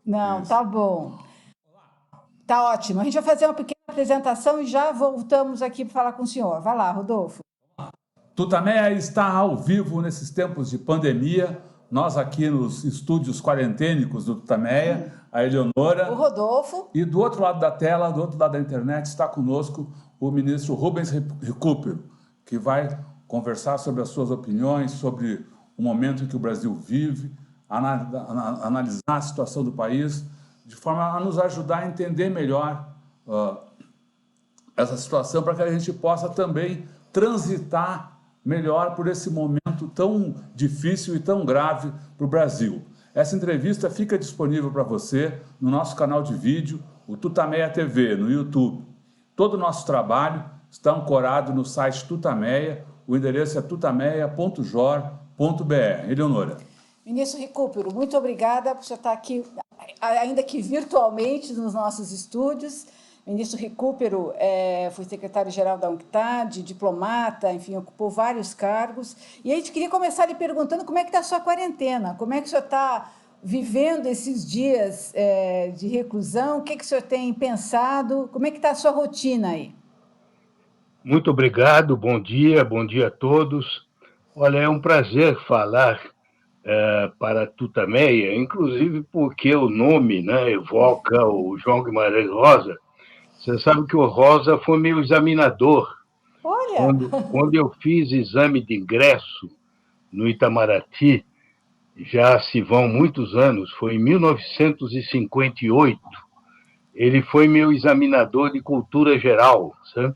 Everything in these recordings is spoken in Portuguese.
Não, Isso. tá bom. Tá ótimo. A gente vai fazer uma pequena apresentação e já voltamos aqui para falar com o senhor. Vai lá, Rodolfo. Tutameia está ao vivo nesses tempos de pandemia. Nós aqui nos estúdios quarentênicos do Tutameia, a O Eleonora. Rodolfo. E do outro lado da tela, do outro lado da internet, está conosco o ministro Rubens Recupero, que vai conversar sobre as suas opiniões, sobre o momento em que o Brasil vive, analisar a situação do país, de forma a nos ajudar a entender melhor essa situação, para que a gente possa também transitar melhor por esse momento tão difícil e tão grave para o Brasil. Essa entrevista fica disponível para você no nosso canal de vídeo, o Tutameia TV, no YouTube. Todo o nosso trabalho está ancorado no site Tutameia, o endereço é tutameia.jor.br. Eleonora. Ministro Recupero, muito obrigada por você estar aqui, ainda que virtualmente, nos nossos estúdios. O ministro Recupero foi secretário-geral da UNCTAD, diplomata, enfim, ocupou vários cargos. E a gente queria começar lhe perguntando como é que está a sua quarentena, como é que o senhor está vivendo esses dias de reclusão, o que o senhor tem pensado, como é que está a sua rotina aí? Muito obrigado, bom dia a todos. Olha, é um prazer falar para a Tutameia, inclusive porque o nome, né, evoca o João Guimarães Rosa. Você sabe que o Rosa foi meu examinador. Olha! Quando eu fiz exame de ingresso no Itamaraty, já se vão muitos anos, foi em 1958, ele foi meu examinador de cultura geral, sabe?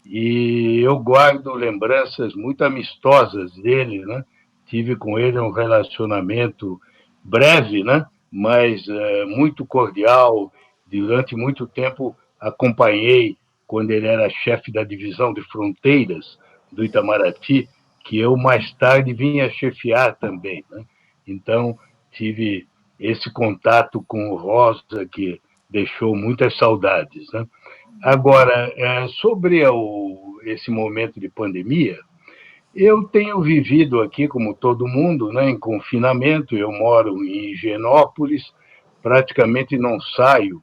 E eu guardo lembranças muito amistosas dele, né? Tive com ele um relacionamento breve, né? Mas muito cordial. Durante muito tempo acompanhei, quando ele era chefe da divisão de fronteiras do Itamaraty, que eu mais tarde vinha chefiar também, né? Então, tive esse contato com o Rosa, que deixou muitas saudades, né? Agora, sobre esse momento de pandemia, eu tenho vivido aqui, como todo mundo, né, em confinamento. Eu moro em Higienópolis, praticamente não saio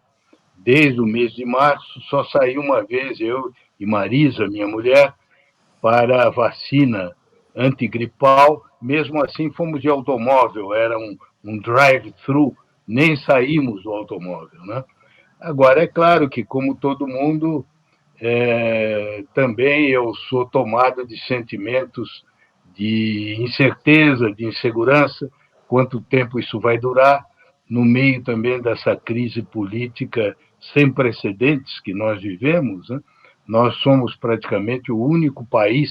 desde o mês de março, só saí uma vez, eu e Marisa, minha mulher, para a vacina antigripal. Mesmo assim, fomos de automóvel, era um drive-thru, nem saímos do automóvel, né? Agora, é claro que, como todo mundo, também eu sou tomado de sentimentos de incerteza, de insegurança, quanto tempo isso vai durar, no meio também dessa crise política sem precedentes que nós vivemos, né? Nós somos praticamente o único país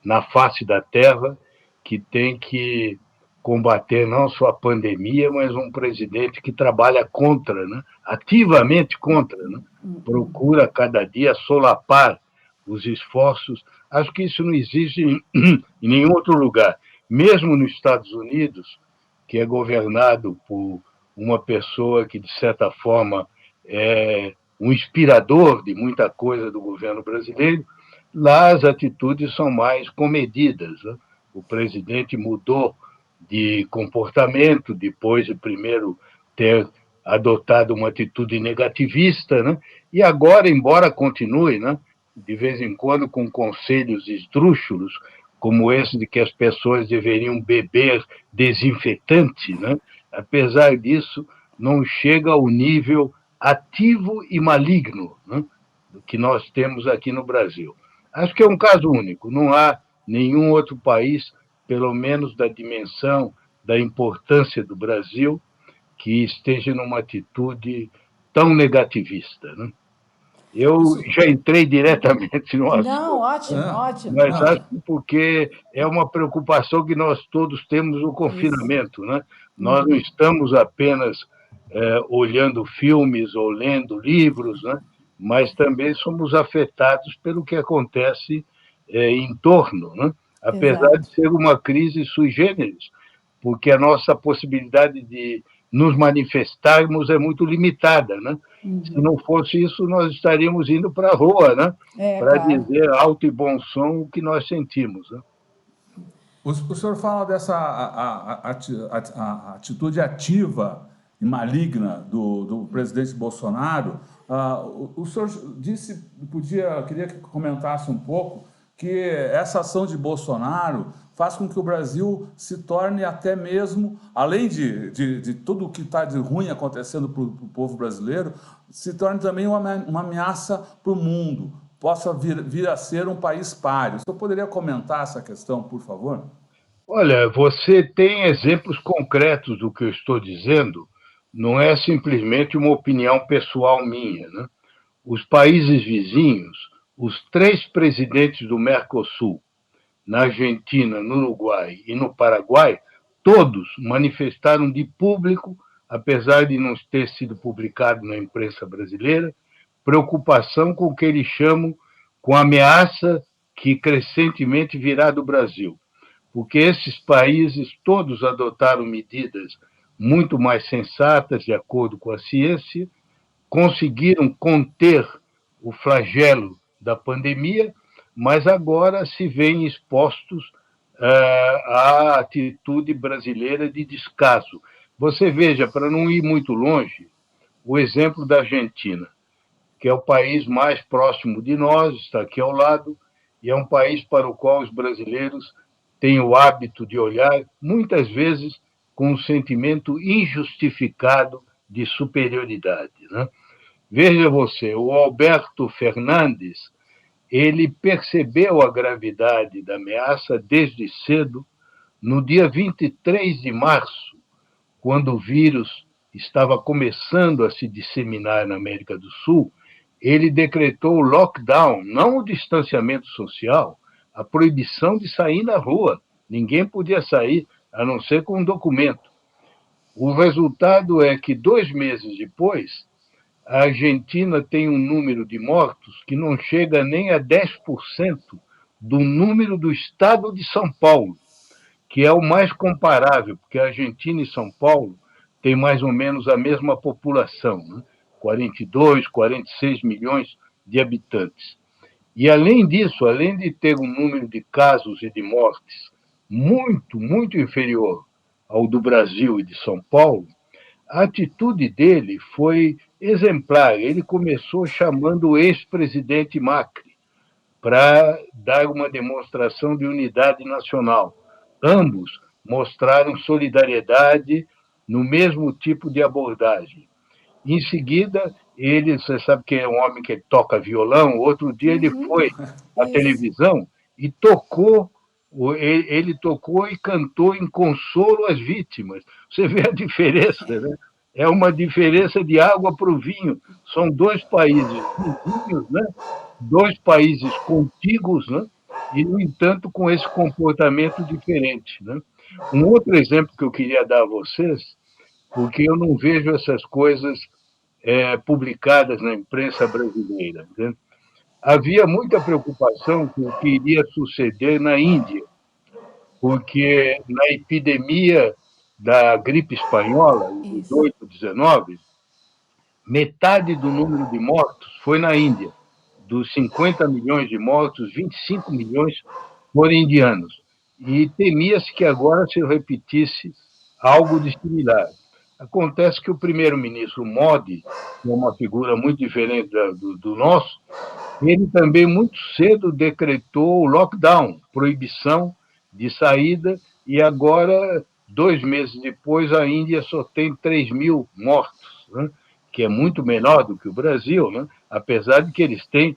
na face da Terra que tem que combater não só a pandemia, mas um presidente que trabalha contra, né? Ativamente contra, né? Procura cada dia solapar os esforços. Acho que isso não existe em nenhum outro lugar. Mesmo nos Estados Unidos, que é governado por uma pessoa que, de certa forma, é um inspirador de muita coisa do governo brasileiro, lá as atitudes são mais comedidas, né? O presidente mudou de comportamento depois de primeiro ter adotado uma atitude negativista, né? E agora, embora continue, né, de vez em quando com conselhos esdrúxulos, como esse de que as pessoas deveriam beber desinfetante, né? Apesar disso, não chega ao nível ativo e maligno, né, que nós temos aqui no Brasil. Acho que é um caso único, não há nenhum outro país, pelo menos da dimensão, da importância do Brasil, que esteja numa atitude tão negativista, né? Eu Isso. já entrei diretamente no Não, assunto, ótimo, ótimo. mas acho que porque é uma preocupação que nós todos temos no Isso. confinamento, né? Nós não estamos apenas olhando filmes ou lendo livros, né? Mas também somos afetados pelo que acontece em torno, né? Apesar Exato. de ser uma crise sui generis, porque a nossa possibilidade de nos manifestarmos é muito limitada, né? Se não fosse isso, nós estaríamos indo para a rua, né? Para Claro. dizer alto e bom som o que nós sentimos, né? O senhor fala dessa atitude ativa e maligna do presidente Bolsonaro, o senhor disse, queria que comentasse um pouco, que essa ação de Bolsonaro faz com que o Brasil se torne até mesmo, além de tudo o que está de ruim acontecendo para o povo brasileiro, se torne também uma ameaça para o mundo, possa vir a ser um país páreo. O senhor poderia comentar essa questão, por favor? Olha, você tem exemplos concretos do que eu estou dizendo, não é simplesmente uma opinião pessoal minha, né? Os países vizinhos, os 3 presidentes do Mercosul, na Argentina, no Uruguai e no Paraguai, todos manifestaram de público, apesar de não ter sido publicado na imprensa brasileira, preocupação com o que eles chamam com a ameaça que crescentemente virá do Brasil, porque esses países todos adotaram medidas muito mais sensatas, de acordo com a ciência, conseguiram conter o flagelo da pandemia, mas agora se veem expostos à atitude brasileira de descaso. Você veja, para não ir muito longe, o exemplo da Argentina, que é o país mais próximo de nós, está aqui ao lado, e é um país para o qual os brasileiros têm o hábito de olhar, muitas vezes com um sentimento injustificado de superioridade, né? Veja você, o Alberto Fernandes, ele percebeu a gravidade da ameaça desde cedo, no dia 23 de março, quando o vírus estava começando a se disseminar na América do Sul, ele decretou o lockdown, não o distanciamento social, a proibição de sair na rua. Ninguém podia sair, a não ser com um documento. O resultado é que 2 meses depois, a Argentina tem um número de mortos que não chega nem a 10% do número do estado de São Paulo, que é o mais comparável, porque a Argentina e São Paulo têm mais ou menos a mesma população, né? 42, 46 milhões de habitantes. E, além disso, além de ter um número de casos e de mortes muito, muito inferior ao do Brasil e de São Paulo, a atitude dele foi exemplar. Ele começou chamando o ex-presidente Macri para dar uma demonstração de unidade nacional. Ambos mostraram solidariedade no mesmo tipo de abordagem. Em seguida, você sabe que é um homem que toca violão, outro dia ele foi à Isso. televisão e tocou, ele tocou e cantou em consolo às vítimas. Você vê a diferença, né? É uma diferença de água para o vinho. São 2 países vizinhos, né? 2 países contíguos, né? E, no entanto, com esse comportamento diferente, né? Um outro exemplo que eu queria dar a vocês, porque eu não vejo essas coisas publicadas na imprensa brasileira, né? Havia muita preocupação com o que iria suceder na Índia, porque na epidemia da gripe espanhola, em Isso. 18, 19, metade do número de mortos foi na Índia. Dos 50 milhões de mortos, 25 milhões foram indianos. E temia-se que agora se repetisse algo de similar. Acontece que o primeiro-ministro Modi, que é uma figura muito diferente do nosso, ele também muito cedo decretou o lockdown, proibição de saída, e agora, 2 meses depois, a Índia só tem 3 mil mortos, né? Que é muito menor do que o Brasil, né? Apesar de que eles têm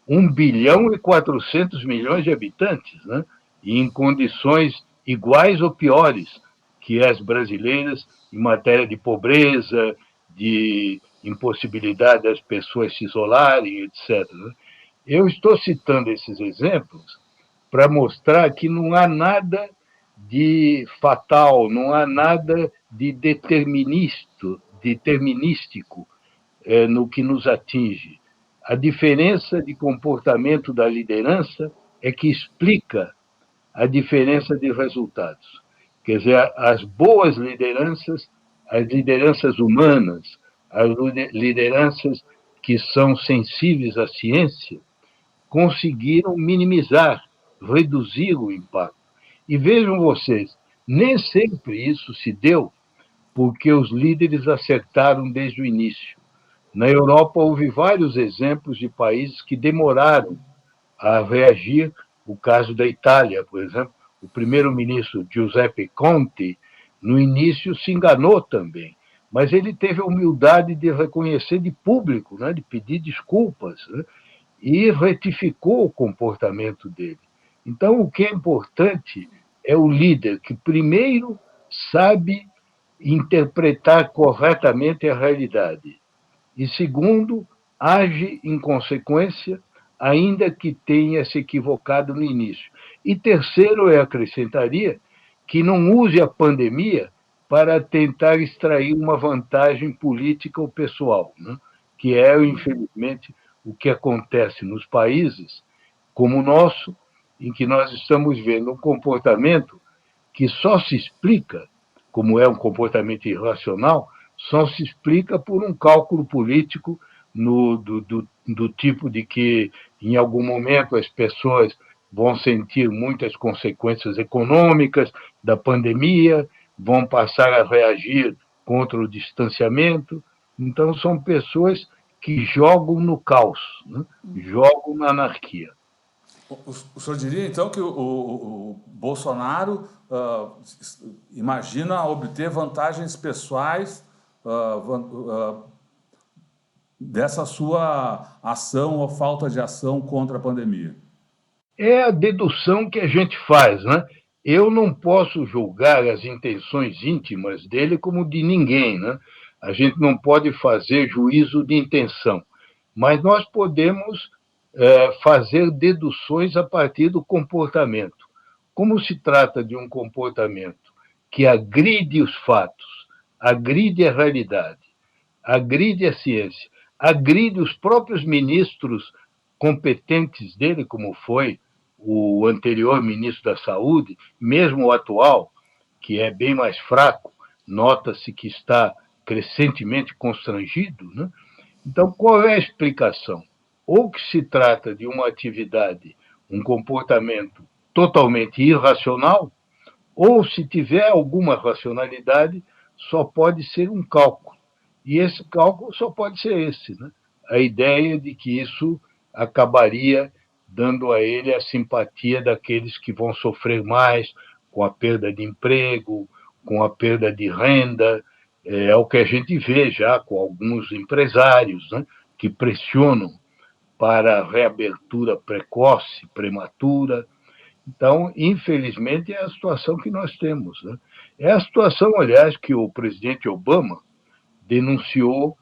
1 bilhão e 400 milhões de habitantes, né? E em condições iguais ou piores que as brasileiras em matéria de pobreza, de impossibilidade das pessoas se isolarem, etc. Eu estou citando esses exemplos para mostrar que não há nada de fatal, não há nada de determinístico no que nos atinge. A diferença de comportamento da liderança é que explica a diferença de resultados. Quer dizer, as boas lideranças, as lideranças humanas, as lideranças que são sensíveis à ciência, conseguiram minimizar, reduzir o impacto. E vejam vocês, nem sempre isso se deu porque os líderes acertaram desde o início. Na Europa, houve vários exemplos de países que demoraram a reagir. O caso da Itália, por exemplo, o primeiro-ministro Giuseppe Conte, no início, se enganou também, mas ele teve a humildade de reconhecer de público, né, de pedir desculpas, né, e retificou o comportamento dele. Então, o que é importante é o líder que, primeiro, sabe interpretar corretamente a realidade e, segundo, age em consequência, ainda que tenha se equivocado no início. E terceiro, eu acrescentaria que não use a pandemia para tentar extrair uma vantagem política ou pessoal, né? Que é, infelizmente, o que acontece nos países como o nosso, em que nós estamos vendo um comportamento que só se explica, como é um comportamento irracional, só se explica por um cálculo político do tipo de que, em algum momento, as pessoas vão sentir muitas consequências econômicas da pandemia, vão passar a reagir contra o distanciamento. Então, são pessoas que jogam no caos, né? Jogam na anarquia. O senhor diria, então, que o Bolsonaro imagina obter vantagens pessoais dessa sua ação ou falta de ação contra a pandemia? É a dedução que a gente faz, né? Eu não posso julgar as intenções íntimas dele como de ninguém, né? A gente não pode fazer juízo de intenção, mas nós podemos fazer deduções a partir do comportamento. Como se trata de um comportamento que agride os fatos, agride a realidade, agride a ciência, agride os próprios ministros competentes dele, como foi o anterior ministro da Saúde, mesmo o atual, que é bem mais fraco, nota-se que está crescentemente constrangido, né? Então, qual é a explicação? Ou que se trata de uma atividade, um comportamento totalmente irracional, ou se tiver alguma racionalidade, só pode ser um cálculo. E esse cálculo só pode ser esse, né? A ideia de que isso acabaria dando a ele a simpatia daqueles que vão sofrer mais com a perda de emprego, com a perda de renda. É o que a gente vê já com alguns empresários, né, que pressionam para a reabertura precoce, prematura. Então, infelizmente, é a situação que nós temos, né? É a situação, aliás, que o presidente Obama denunciou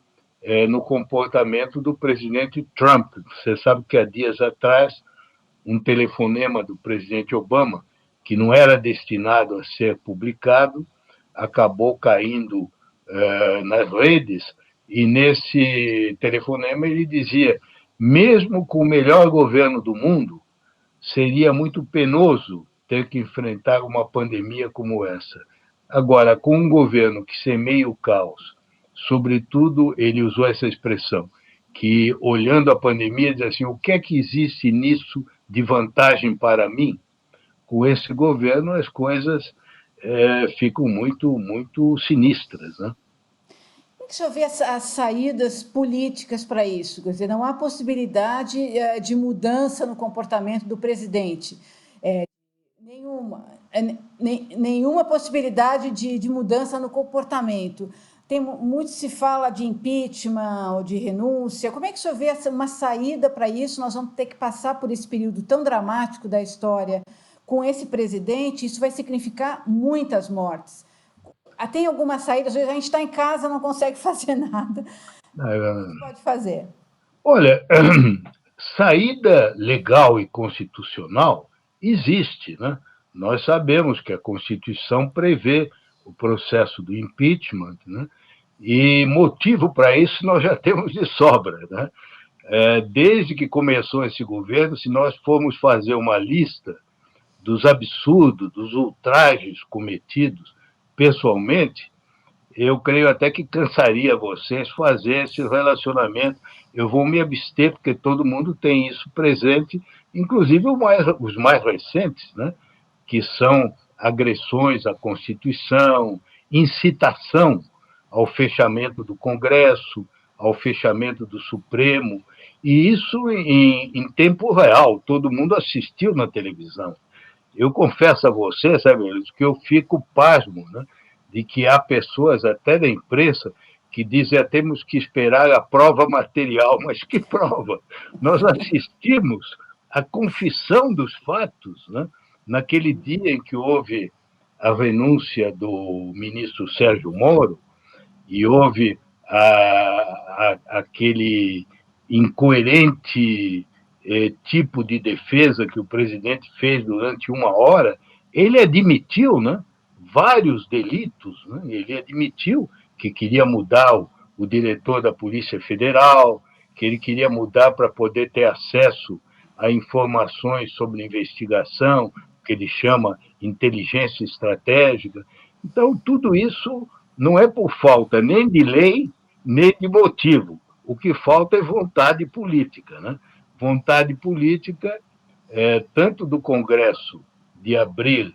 no comportamento do presidente Trump. Você sabe que há dias atrás, um telefonema do presidente Obama, que não era destinado a ser publicado, acabou caindo nas redes, e nesse telefonema ele dizia: mesmo com o melhor governo do mundo, seria muito penoso ter que enfrentar uma pandemia como essa. Agora, com um governo que semeia o caos, sobretudo, ele usou essa expressão, que, olhando a pandemia, diz assim: o que é que existe nisso de vantagem para mim? Com esse governo, as coisas ficam muito, muito sinistras, né? Como é que o senhor vê as saídas políticas para isso? Quer dizer, não há possibilidade de mudança no comportamento do presidente. Nenhuma. Nenhuma possibilidade de mudança no comportamento. Muito se fala de impeachment ou de renúncia. Como é que o senhor vê uma saída para isso? Nós vamos ter que passar por esse período tão dramático da história com esse presidente. Isso vai significar muitas mortes. Tem alguma saída? Às vezes a gente está em casa, não consegue fazer nada. O que pode fazer? Olha, saída legal e constitucional existe, né? Nós sabemos que a Constituição prevê o processo do impeachment, né? E motivo para isso nós já temos de sobra, né? Desde que começou esse governo, se nós formos fazer uma lista dos absurdos, dos ultrajes cometidos pessoalmente, eu creio até que cansaria vocês fazer esse relacionamento. Eu vou me abster, porque todo mundo tem isso presente, inclusive os mais recentes, né? Que são agressões à Constituição, incitação ao fechamento do Congresso, ao fechamento do Supremo, e isso em tempo real, todo mundo assistiu na televisão. Eu confesso a você, sabe, que eu fico pasmo, né, de que há pessoas, até da imprensa, que dizem que temos que esperar a prova material. Mas que prova? Nós assistimos à confissão dos fatos, né, naquele dia em que houve a renúncia do ministro Sérgio Moro e houve aquele incoerente tipo de defesa que o presidente fez durante 1 hora. Ele admitiu, né, vários delitos, né? Ele admitiu que queria mudar o diretor da Polícia Federal, que ele queria mudar para poder ter acesso a informações sobre investigação, que ele chama inteligência estratégica. Então, tudo isso não é por falta nem de lei, nem de motivo. O que falta é vontade política, né? Vontade política, tanto do Congresso de abrir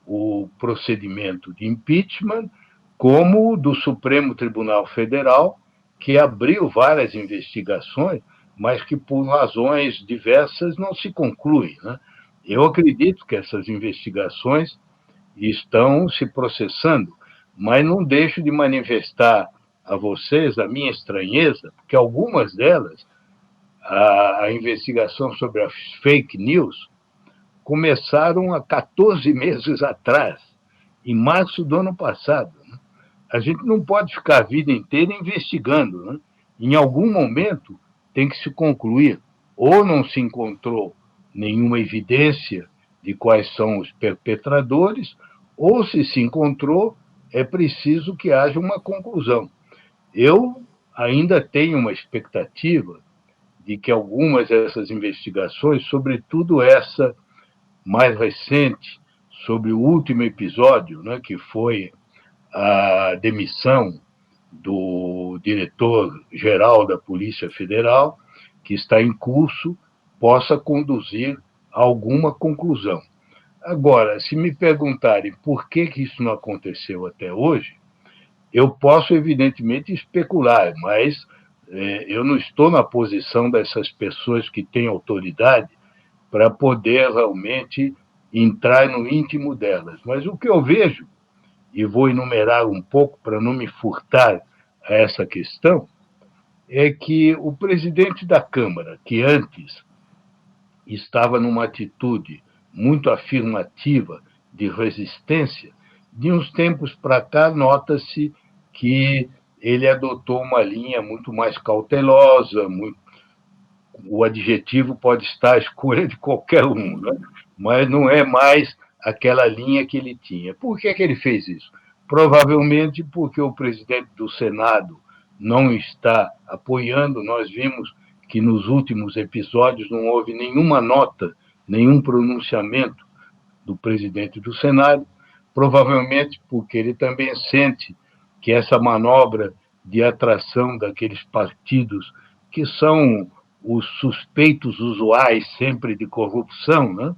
o procedimento de impeachment, como do Supremo Tribunal Federal, que abriu várias investigações, mas que, por razões diversas, não se conclui, né? Eu acredito que essas investigações estão se processando, mas não deixo de manifestar a vocês a minha estranheza, porque algumas delas, a investigação sobre as fake news, começaram há 14 meses atrás, em março do ano passado. Né? A gente não pode ficar a vida inteira investigando. Né? Em algum momento tem que se concluir. Ou não se encontrou nenhuma evidência de quais são os perpetradores, ou se encontrou, é preciso que haja uma conclusão. Eu ainda tenho uma expectativa de que algumas dessas investigações, sobretudo essa mais recente, sobre o último episódio, né, que foi a demissão do diretor-geral da Polícia Federal, que está em curso, possa conduzir a alguma conclusão. Agora, se me perguntarem por que isso não aconteceu até hoje, eu posso, evidentemente, especular, mas eu não estou na posição dessas pessoas que têm autoridade para poder realmente entrar no íntimo delas. Mas o que eu vejo, e vou enumerar um pouco para não me furtar a essa questão, é que o presidente da Câmara, que antes estava numa atitude muito afirmativa de resistência, de uns tempos para cá, nota-se que ele adotou uma linha muito mais cautelosa, o adjetivo pode estar à escolha de qualquer um, né? Mas não é mais aquela linha que ele tinha. Por que ele fez isso? Provavelmente porque o presidente do Senado não está apoiando. Nós vimos que nos últimos episódios não houve nenhuma nota, nenhum pronunciamento do presidente do Senado, provavelmente porque ele também sente que essa manobra de atração daqueles partidos que são os suspeitos usuais sempre de corrupção, né?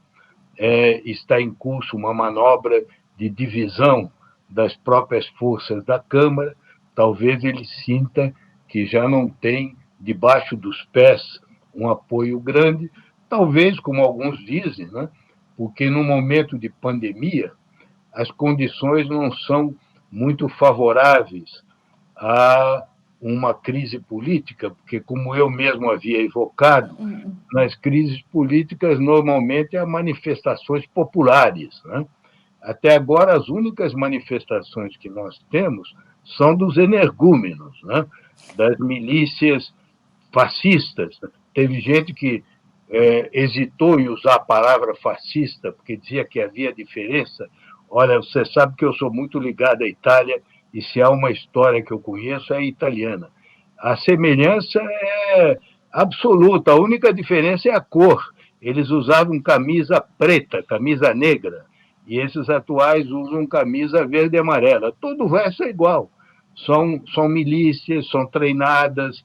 Está em curso uma manobra de divisão das próprias forças da Câmara. Talvez ele sinta que já não tem debaixo dos pés um apoio grande, talvez, como alguns dizem, né? Porque no momento de pandemia as condições não são muito favoráveis a uma crise política, porque, como eu mesmo havia evocado, nas crises políticas normalmente há manifestações populares, né? Até agora, as únicas manifestações que nós temos são dos energúmenos, né? Das milícias fascistas. Teve gente que hesitou em usar a palavra fascista, porque dizia que havia diferença. Olha, você sabe que eu sou muito ligado à Itália, e se há uma história que eu conheço, é a italiana. A semelhança é absoluta, a única diferença é a cor. Eles usavam camisa preta, camisa negra, e esses atuais usam camisa verde e amarela. Todo o resto é igual. São milícias, são treinadas,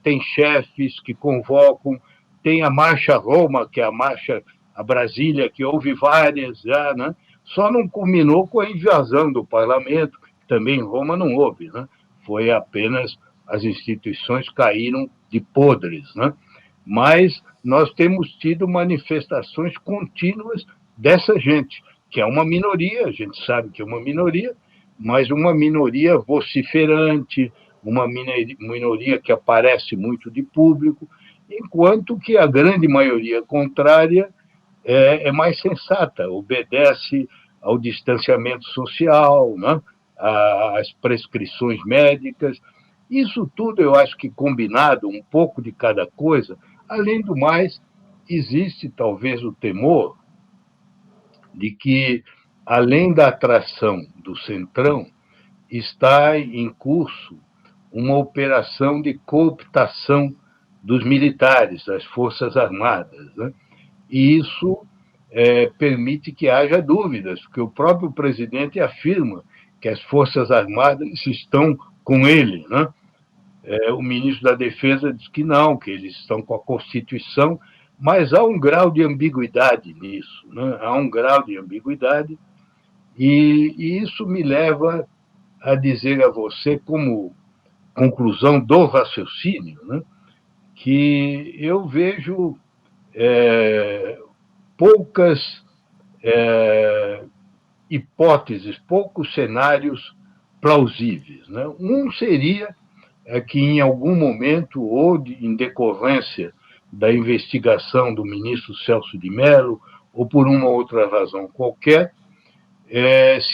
tem chefes que convocam, tem a Marcha Roma, que é a Marcha a Brasília, que houve várias já, né? Só não culminou com a invasão do parlamento, também em Roma não houve, né? Foi apenas as instituições caíram de podres, né? Mas nós temos tido manifestações contínuas dessa gente, que é uma minoria, a gente sabe que é uma minoria, mas uma minoria vociferante, uma minoria que aparece muito de público, enquanto que a grande maioria contrária é mais sensata, obedece ao distanciamento social, né? Às prescrições médicas. Isso tudo eu acho que combinado, um pouco de cada coisa. Além do mais, existe talvez o temor de que, além da atração do Centrão, está em curso uma operação de cooptação dos militares, das Forças Armadas, né? E isso permite que haja dúvidas, porque o próprio presidente afirma que as Forças Armadas estão com ele, né? O ministro da Defesa diz que não, que eles estão com a Constituição, mas há um grau de ambiguidade nisso, né? Há um grau de ambiguidade, e isso me leva a dizer a você, como conclusão do raciocínio, né, que eu vejo poucas hipóteses, poucos cenários plausíveis, né? Um seria que, em algum momento, ou em decorrência da investigação do ministro Celso de Mello, ou por uma outra razão qualquer,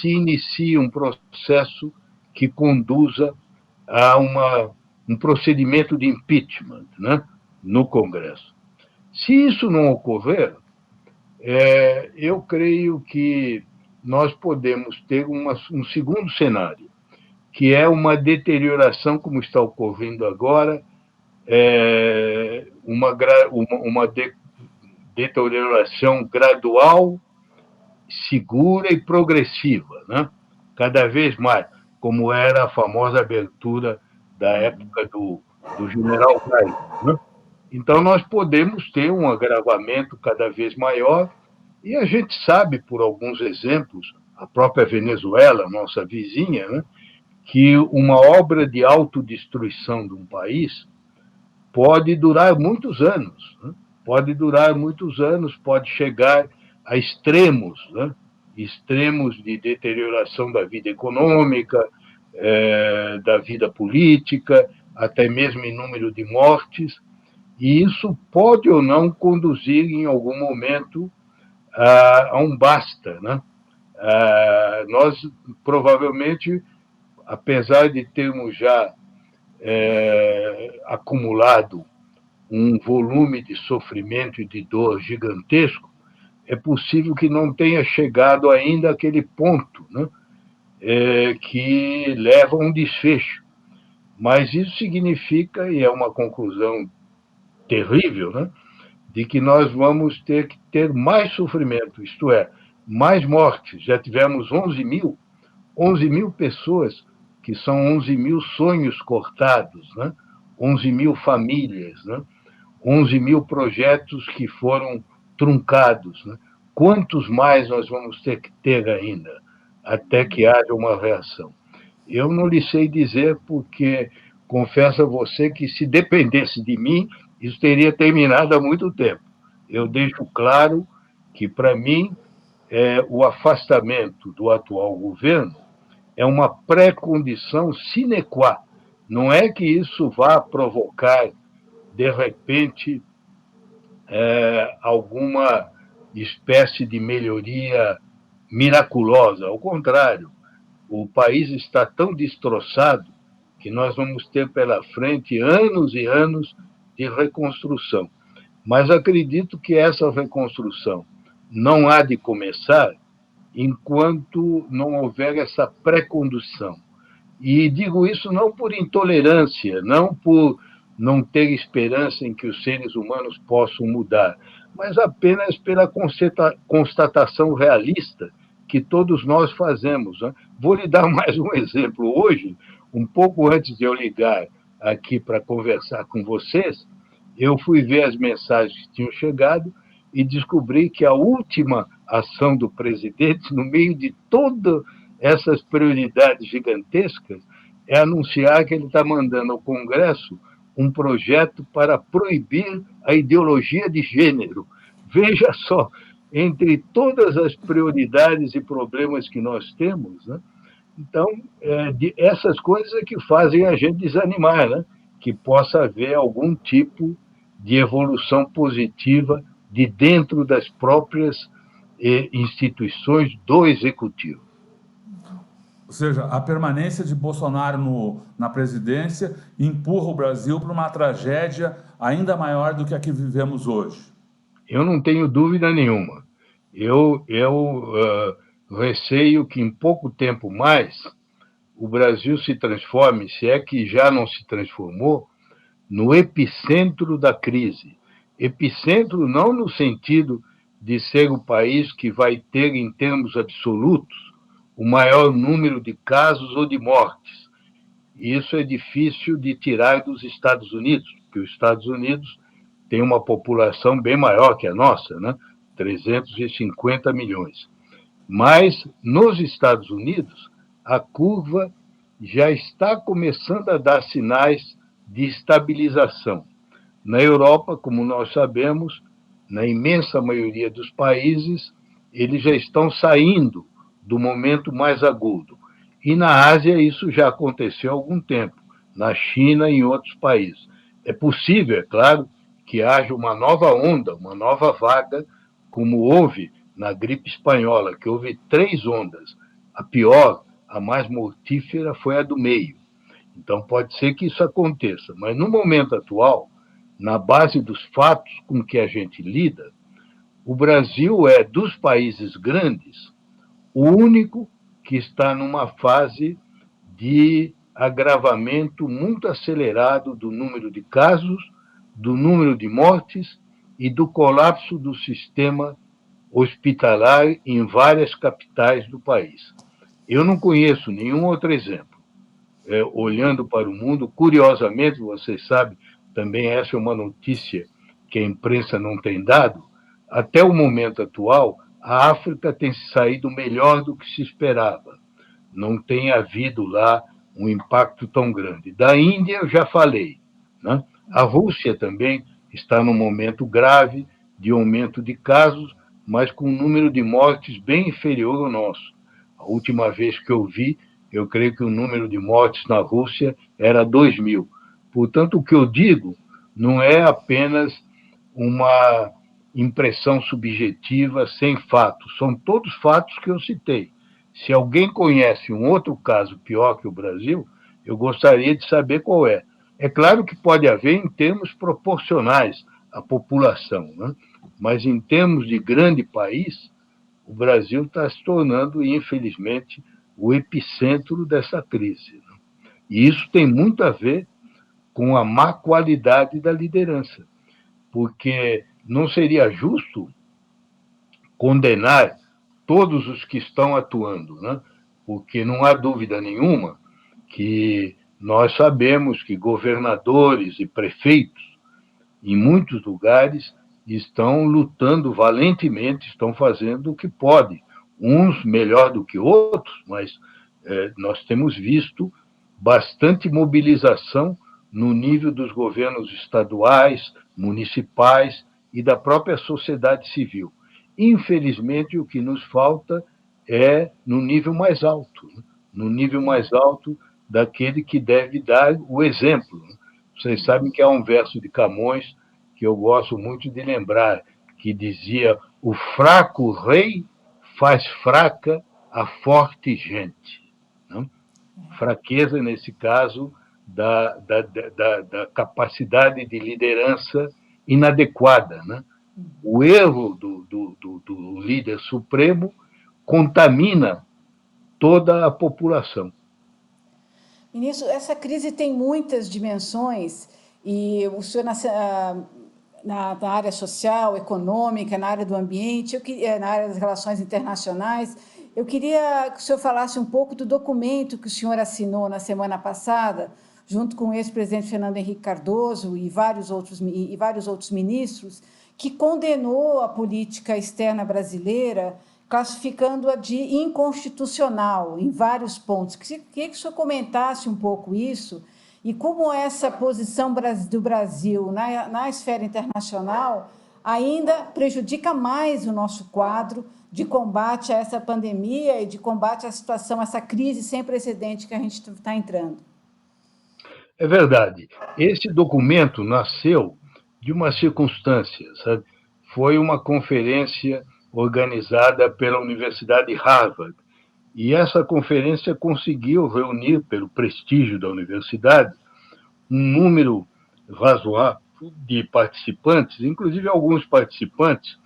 se inicie um processo que conduza a um procedimento de impeachment, né, no Congresso. Se isso não ocorrer, eu creio que nós podemos ter um segundo cenário, que é uma deterioração, como está ocorrendo agora, uma deterioração gradual, segura e progressiva, né? Cada vez mais, como era a famosa abertura da época do general Geisel, né? Então, nós podemos ter um agravamento cada vez maior, e a gente sabe, por alguns exemplos, a própria Venezuela, nossa vizinha, né, que uma obra de autodestruição de um país pode durar muitos anos, né? Pode durar muitos anos, pode chegar a extremos, né? Extremos de deterioração da vida econômica, da vida política, até mesmo em número de mortes, e isso pode ou não conduzir, em algum momento, a um basta, né? Nós, provavelmente, apesar de termos já acumulado um volume de sofrimento e de dor gigantesco, é possível que não tenha chegado ainda àquele ponto, né, que leva a um desfecho. Mas isso significa, e é uma conclusão terrível, né, de que nós vamos ter que ter mais sofrimento, isto é, mais mortes. Já tivemos 11 mil pessoas, que são 11 mil sonhos cortados, né? 11 mil famílias, né? 11 mil projetos que foram truncados, né? Quantos mais nós vamos ter que ter ainda, até que haja uma reação? Eu não lhe sei dizer, porque confesso a você que, se dependesse de mim, isso teria terminado há muito tempo. Eu deixo claro que, para mim, o afastamento do atual governo é uma pré-condição sine qua. Não é que isso vá provocar, de repente, alguma espécie de melhoria miraculosa. Ao contrário, o país está tão destroçado que nós vamos ter pela frente anos e anos de reconstrução. Mas acredito que essa reconstrução não há de começar enquanto não houver essa pré-condução. E digo isso não por intolerância, não por não ter esperança em que os seres humanos possam mudar, mas apenas pela constatação realista que todos nós fazemos, né? Vou lhe dar mais um exemplo. Hoje, um pouco antes de eu ligar aqui para conversar com vocês, eu fui ver as mensagens que tinham chegado e descobri que a última ação do presidente, no meio de toda essas prioridades gigantescas, é anunciar que ele está mandando ao Congresso um projeto para proibir a ideologia de gênero. Veja só, entre todas as prioridades e problemas que nós temos, né? Então, essas coisas é que fazem a gente desanimar, né? Que possa haver algum tipo de evolução positiva de dentro das próprias instituições do Executivo. Ou seja, a permanência de Bolsonaro na presidência empurra o Brasil para uma tragédia ainda maior do que a que vivemos hoje. Eu não tenho dúvida nenhuma. Eu receio que em pouco tempo mais o Brasil se transforme, se é que já não se transformou, no epicentro da crise. Epicentro não no sentido de ser o país que vai ter, em termos absolutos, o maior número de casos ou de mortes. Isso é difícil de tirar dos Estados Unidos, porque os Estados Unidos têm uma população bem maior que a nossa, né? 350 milhões. Mas, nos Estados Unidos, a curva já está começando a dar sinais de estabilização. Na Europa, como nós sabemos, na imensa maioria dos países, eles já estão saindo do momento mais agudo. E na Ásia isso já aconteceu há algum tempo, na China e em outros países. É possível, é claro, que haja uma nova onda, uma nova vaga, como houve na gripe espanhola, que houve 3 ondas. A pior, a mais mortífera, foi a do meio. Então pode ser que isso aconteça, mas no momento atual, na base dos fatos com que a gente lida, o Brasil é, dos países grandes, o único que está numa fase de agravamento muito acelerado do número de casos, do número de mortes e do colapso do sistema hospitalar em várias capitais do país. Eu não conheço nenhum outro exemplo. Olhando para o mundo, curiosamente, vocês sabem, também essa é uma notícia que a imprensa não tem dado, até o momento atual, a África tem se saído melhor do que se esperava. Não tem havido lá um impacto tão grande. Da Índia, eu já falei, né? A Rússia também está num momento grave de aumento de casos, mas com um número de mortes bem inferior ao nosso. A última vez que eu vi, eu creio que o número de mortes na Rússia era 2.000. Portanto, o que eu digo não é apenas uma impressão subjetiva sem fatos, são todos fatos que eu citei. Se alguém conhece um outro caso pior que o Brasil, eu gostaria de saber qual é. É claro que pode haver em termos proporcionais à população, né? Mas em termos de grande país, o Brasil está se tornando, infelizmente, o epicentro dessa crise, né? E isso tem muito a ver com a má qualidade da liderança, porque não seria justo condenar todos os que estão atuando, né? Porque não há dúvida nenhuma que nós sabemos que governadores e prefeitos, em muitos lugares, estão lutando valentemente, estão fazendo o que podem, uns melhor do que outros, mas nós temos visto bastante mobilização no nível dos governos estaduais, municipais e da própria sociedade civil. Infelizmente, o que nos falta é no nível mais alto, né? No nível mais alto daquele que deve dar o exemplo, né? Vocês sabem que há um verso de Camões que eu gosto muito de lembrar, que dizia: o fraco rei faz fraca a forte gente. Não? Fraqueza, nesse caso, da capacidade de liderança inadequada, né? O erro do líder supremo contamina toda a população. Ministro, essa crise tem muitas dimensões e o senhor na área social, econômica, na área do ambiente, na área das relações internacionais, eu queria que o senhor falasse um pouco do documento que o senhor assinou na semana passada, junto com o ex-presidente Fernando Henrique Cardoso e vários outros ministros, que condenou a política externa brasileira, classificando-a de inconstitucional em vários pontos. Queria que o senhor comentasse um pouco isso e como essa posição do Brasil na esfera internacional ainda prejudica mais o nosso quadro de combate a essa pandemia e de combate à situação, essa crise sem precedente que a gente está entrando. É verdade. Esse documento nasceu de uma circunstância, sabe? Foi uma conferência organizada pela Universidade de Harvard. E essa conferência conseguiu reunir, pelo prestígio da universidade, um número razoável de participantes, inclusive alguns participantes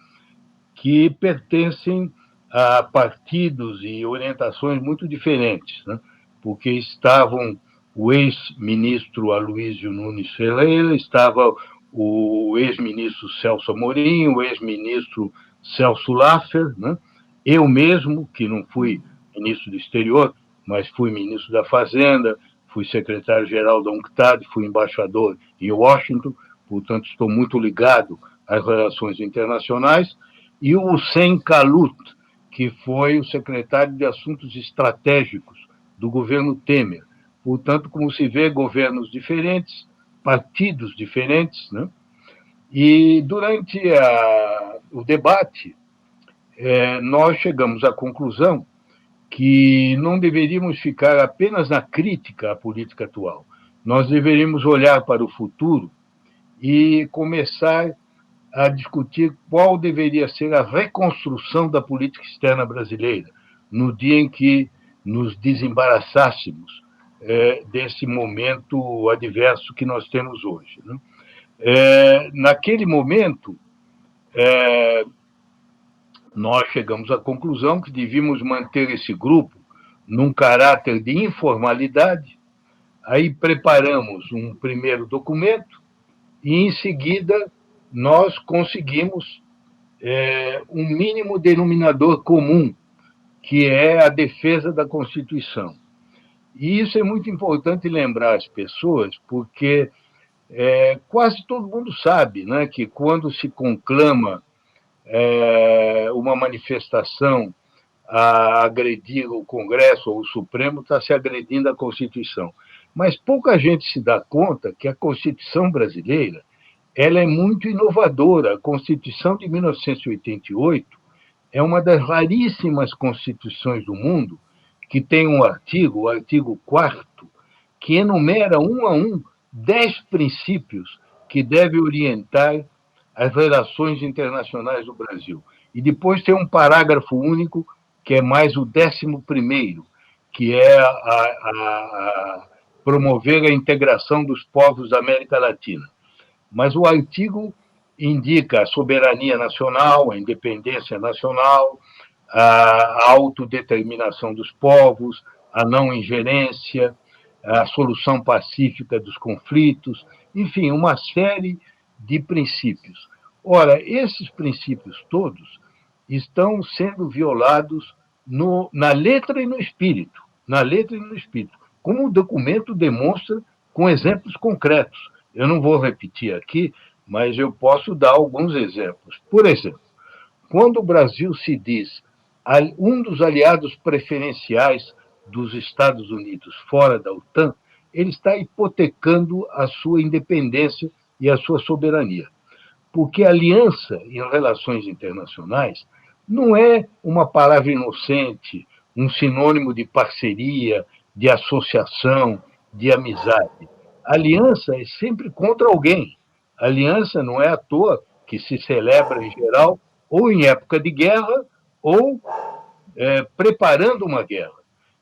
que pertencem a partidos e orientações muito diferentes, né? Porque estavam o ex-ministro Aloysio Nunes Ferreira, estava o ex-ministro Celso Amorim, o ex-ministro Celso Laffer, né? Eu mesmo, que não fui ministro do exterior, mas fui ministro da Fazenda, fui secretário-geral da UNCTAD, fui embaixador em Washington, portanto, estou muito ligado às relações internacionais, e o Hussein Kalut, que foi o secretário de Assuntos Estratégicos do governo Temer. Portanto, como se vê, governos diferentes, partidos diferentes, né? E durante o debate, nós chegamos à conclusão que não deveríamos ficar apenas na crítica à política atual. Nós deveríamos olhar para o futuro e começar a discutir qual deveria ser a reconstrução da política externa brasileira no dia em que nos desembaraçássemos desse momento adverso que nós temos hoje, né? Naquele momento, nós chegamos à conclusão que devíamos manter esse grupo num caráter de informalidade. Aí preparamos um primeiro documento e, em seguida, nós conseguimos um mínimo denominador comum, que é a defesa da Constituição. E isso é muito importante lembrar às pessoas, porque quase todo mundo sabe, né, que quando se conclama uma manifestação a agredir o Congresso ou o Supremo, está se agredindo a Constituição. Mas pouca gente se dá conta que a Constituição brasileira ela é muito inovadora. A Constituição de 1988 é uma das raríssimas constituições do mundo que tem um artigo, o artigo 4º, que enumera um a um 10 princípios que devem orientar as relações internacionais do Brasil. E depois tem um parágrafo único, que é mais o 11º, que é a promover a integração dos povos da América Latina. Mas o artigo indica a soberania nacional, a independência nacional, a autodeterminação dos povos, a não ingerência, a solução pacífica dos conflitos, enfim, uma série de princípios. Ora, esses princípios todos estão sendo violados na letra e no espírito, como o documento demonstra com exemplos concretos. Eu não vou repetir aqui, mas eu posso dar alguns exemplos. Por exemplo, quando o Brasil se diz um dos aliados preferenciais dos Estados Unidos fora da OTAN, ele está hipotecando a sua independência e a sua soberania. Porque aliança em relações internacionais não é uma palavra inocente, um sinônimo de parceria, de associação, de amizade. Aliança é sempre contra alguém. Aliança não é à toa que se celebra, em geral, ou em época de guerra, ou preparando uma guerra.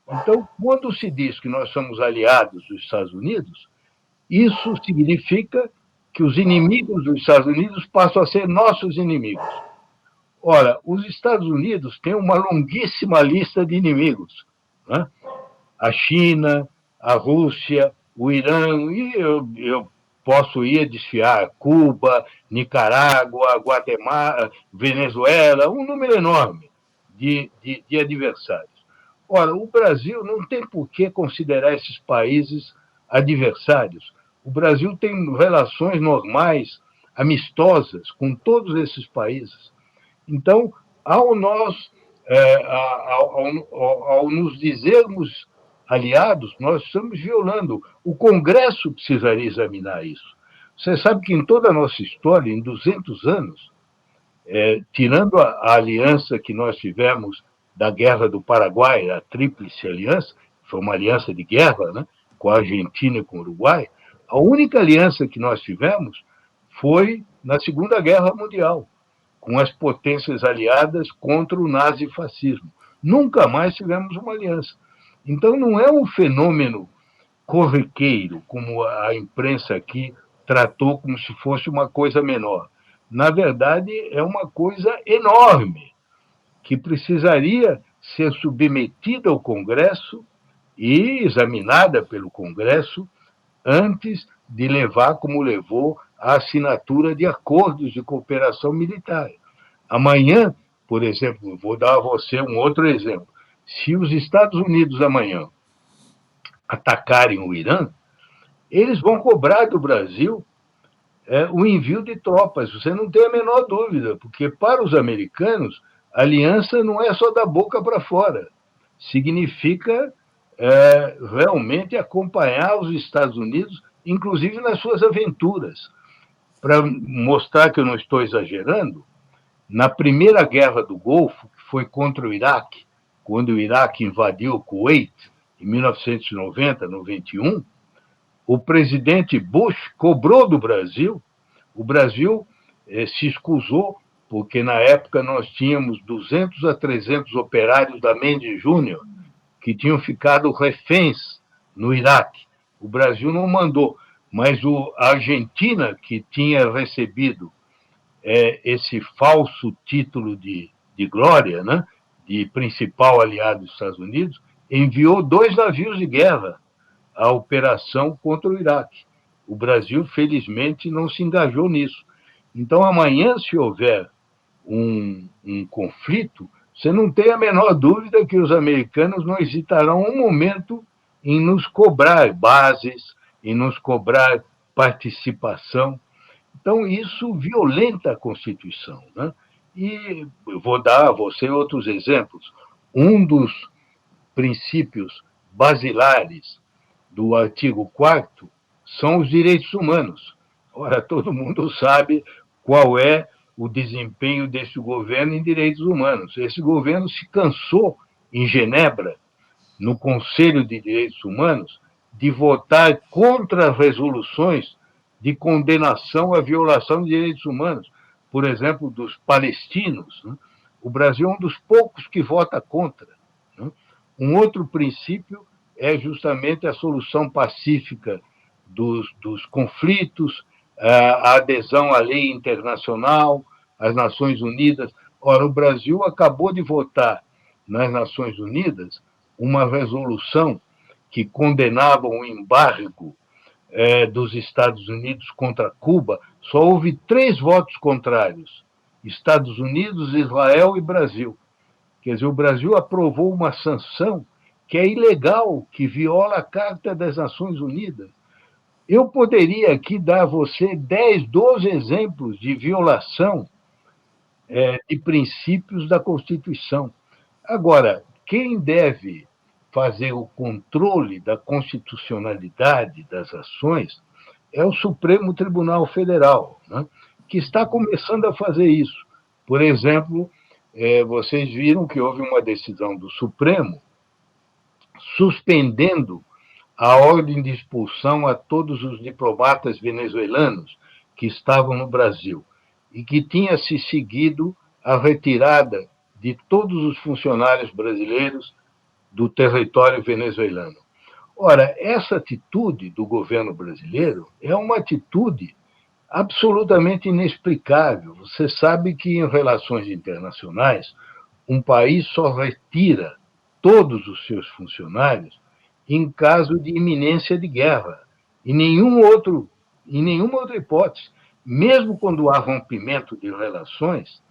Então, quando se diz que nós somos aliados dos Estados Unidos, isso significa que os inimigos dos Estados Unidos passam a ser nossos inimigos. Ora, os Estados Unidos têm uma longuíssima lista de inimigos, né? A China, a Rússia, o Irã, e eu posso ir desfiar Cuba, Nicarágua, Guatemala, Venezuela, um número enorme de adversários. Ora, o Brasil não tem por que considerar esses países adversários. O Brasil tem relações normais, amistosas, com todos esses países. Então, ao nós ao nos dizermos aliados, nós estamos violando. O Congresso precisaria examinar isso. Você sabe que em toda a nossa história, em 200 anos, tirando a aliança que nós tivemos da Guerra do Paraguai, a Tríplice Aliança, foi uma aliança de guerra, né, com a Argentina e com o Uruguai, a única aliança que nós tivemos foi na Segunda Guerra Mundial, com as potências aliadas contra o nazifascismo. Nunca mais tivemos uma aliança. Então, não é um fenômeno corriqueiro, como a imprensa aqui tratou como se fosse uma coisa menor. Na verdade, é uma coisa enorme, que precisaria ser submetida ao Congresso e examinada pelo Congresso antes de levar, como levou, a assinatura de acordos de cooperação militar. Amanhã, por exemplo, vou dar a você um outro exemplo. Se os Estados Unidos amanhã atacarem o Irã, eles vão cobrar do Brasil o envio de tropas. Você não tem a menor dúvida, porque para os americanos, a aliança não é só da boca para fora. Significa realmente acompanhar os Estados Unidos, inclusive nas suas aventuras. Para mostrar que eu não estou exagerando, na primeira guerra do Golfo, que foi contra o Iraque, quando o Iraque invadiu o Kuwait, em 1990, 91, o presidente Bush cobrou do Brasil, o Brasil se escusou, porque na época nós tínhamos 200 a 300 operários da Mendes Júnior que tinham ficado reféns no Iraque. O Brasil não mandou, mas a Argentina, que tinha recebido esse falso título de glória, né, de principal aliado dos Estados Unidos, enviou 2 navios de guerra à operação contra o Iraque. O Brasil, felizmente, não se engajou nisso. Então, amanhã, se houver um conflito, você não tem a menor dúvida que os americanos não hesitarão um momento em nos cobrar bases, em nos cobrar participação. Então, isso violenta a Constituição, né? E eu vou dar a você outros exemplos. Um dos princípios basilares do artigo 4º são os direitos humanos. Ora, todo mundo sabe qual é o desempenho desse governo em direitos humanos. Esse governo se cansou, em Genebra, no Conselho de Direitos Humanos, de votar contra resoluções de condenação à violação de direitos humanos, por exemplo, dos palestinos. Né? O Brasil é um dos poucos que vota contra. Né? Um outro princípio é justamente a solução pacífica dos conflitos, a adesão à lei internacional, às Nações Unidas. Ora, o Brasil acabou de votar nas Nações Unidas uma resolução que condenava o embargo dos Estados Unidos contra Cuba. Só houve 3 votos contrários: Estados Unidos, Israel e Brasil. Quer dizer, o Brasil aprovou uma sanção que é ilegal, que viola a Carta das Nações Unidas. Eu poderia aqui dar a você 10, 12 exemplos de violação de princípios da Constituição. Agora, quem deve fazer o controle da constitucionalidade das ações é o Supremo Tribunal Federal, né, que está começando a fazer isso. Por exemplo, vocês viram que houve uma decisão do Supremo suspendendo a ordem de expulsão a todos os diplomatas venezuelanos que estavam no Brasil e que tinha se seguido a retirada de todos os funcionários brasileiros do território venezuelano. Ora, essa atitude do governo brasileiro é uma atitude absolutamente inexplicável. Você sabe que em relações internacionais, um país só retira todos os seus funcionários em caso de iminência de guerra. Em nenhuma outra hipótese. Mesmo quando há rompimento de relações,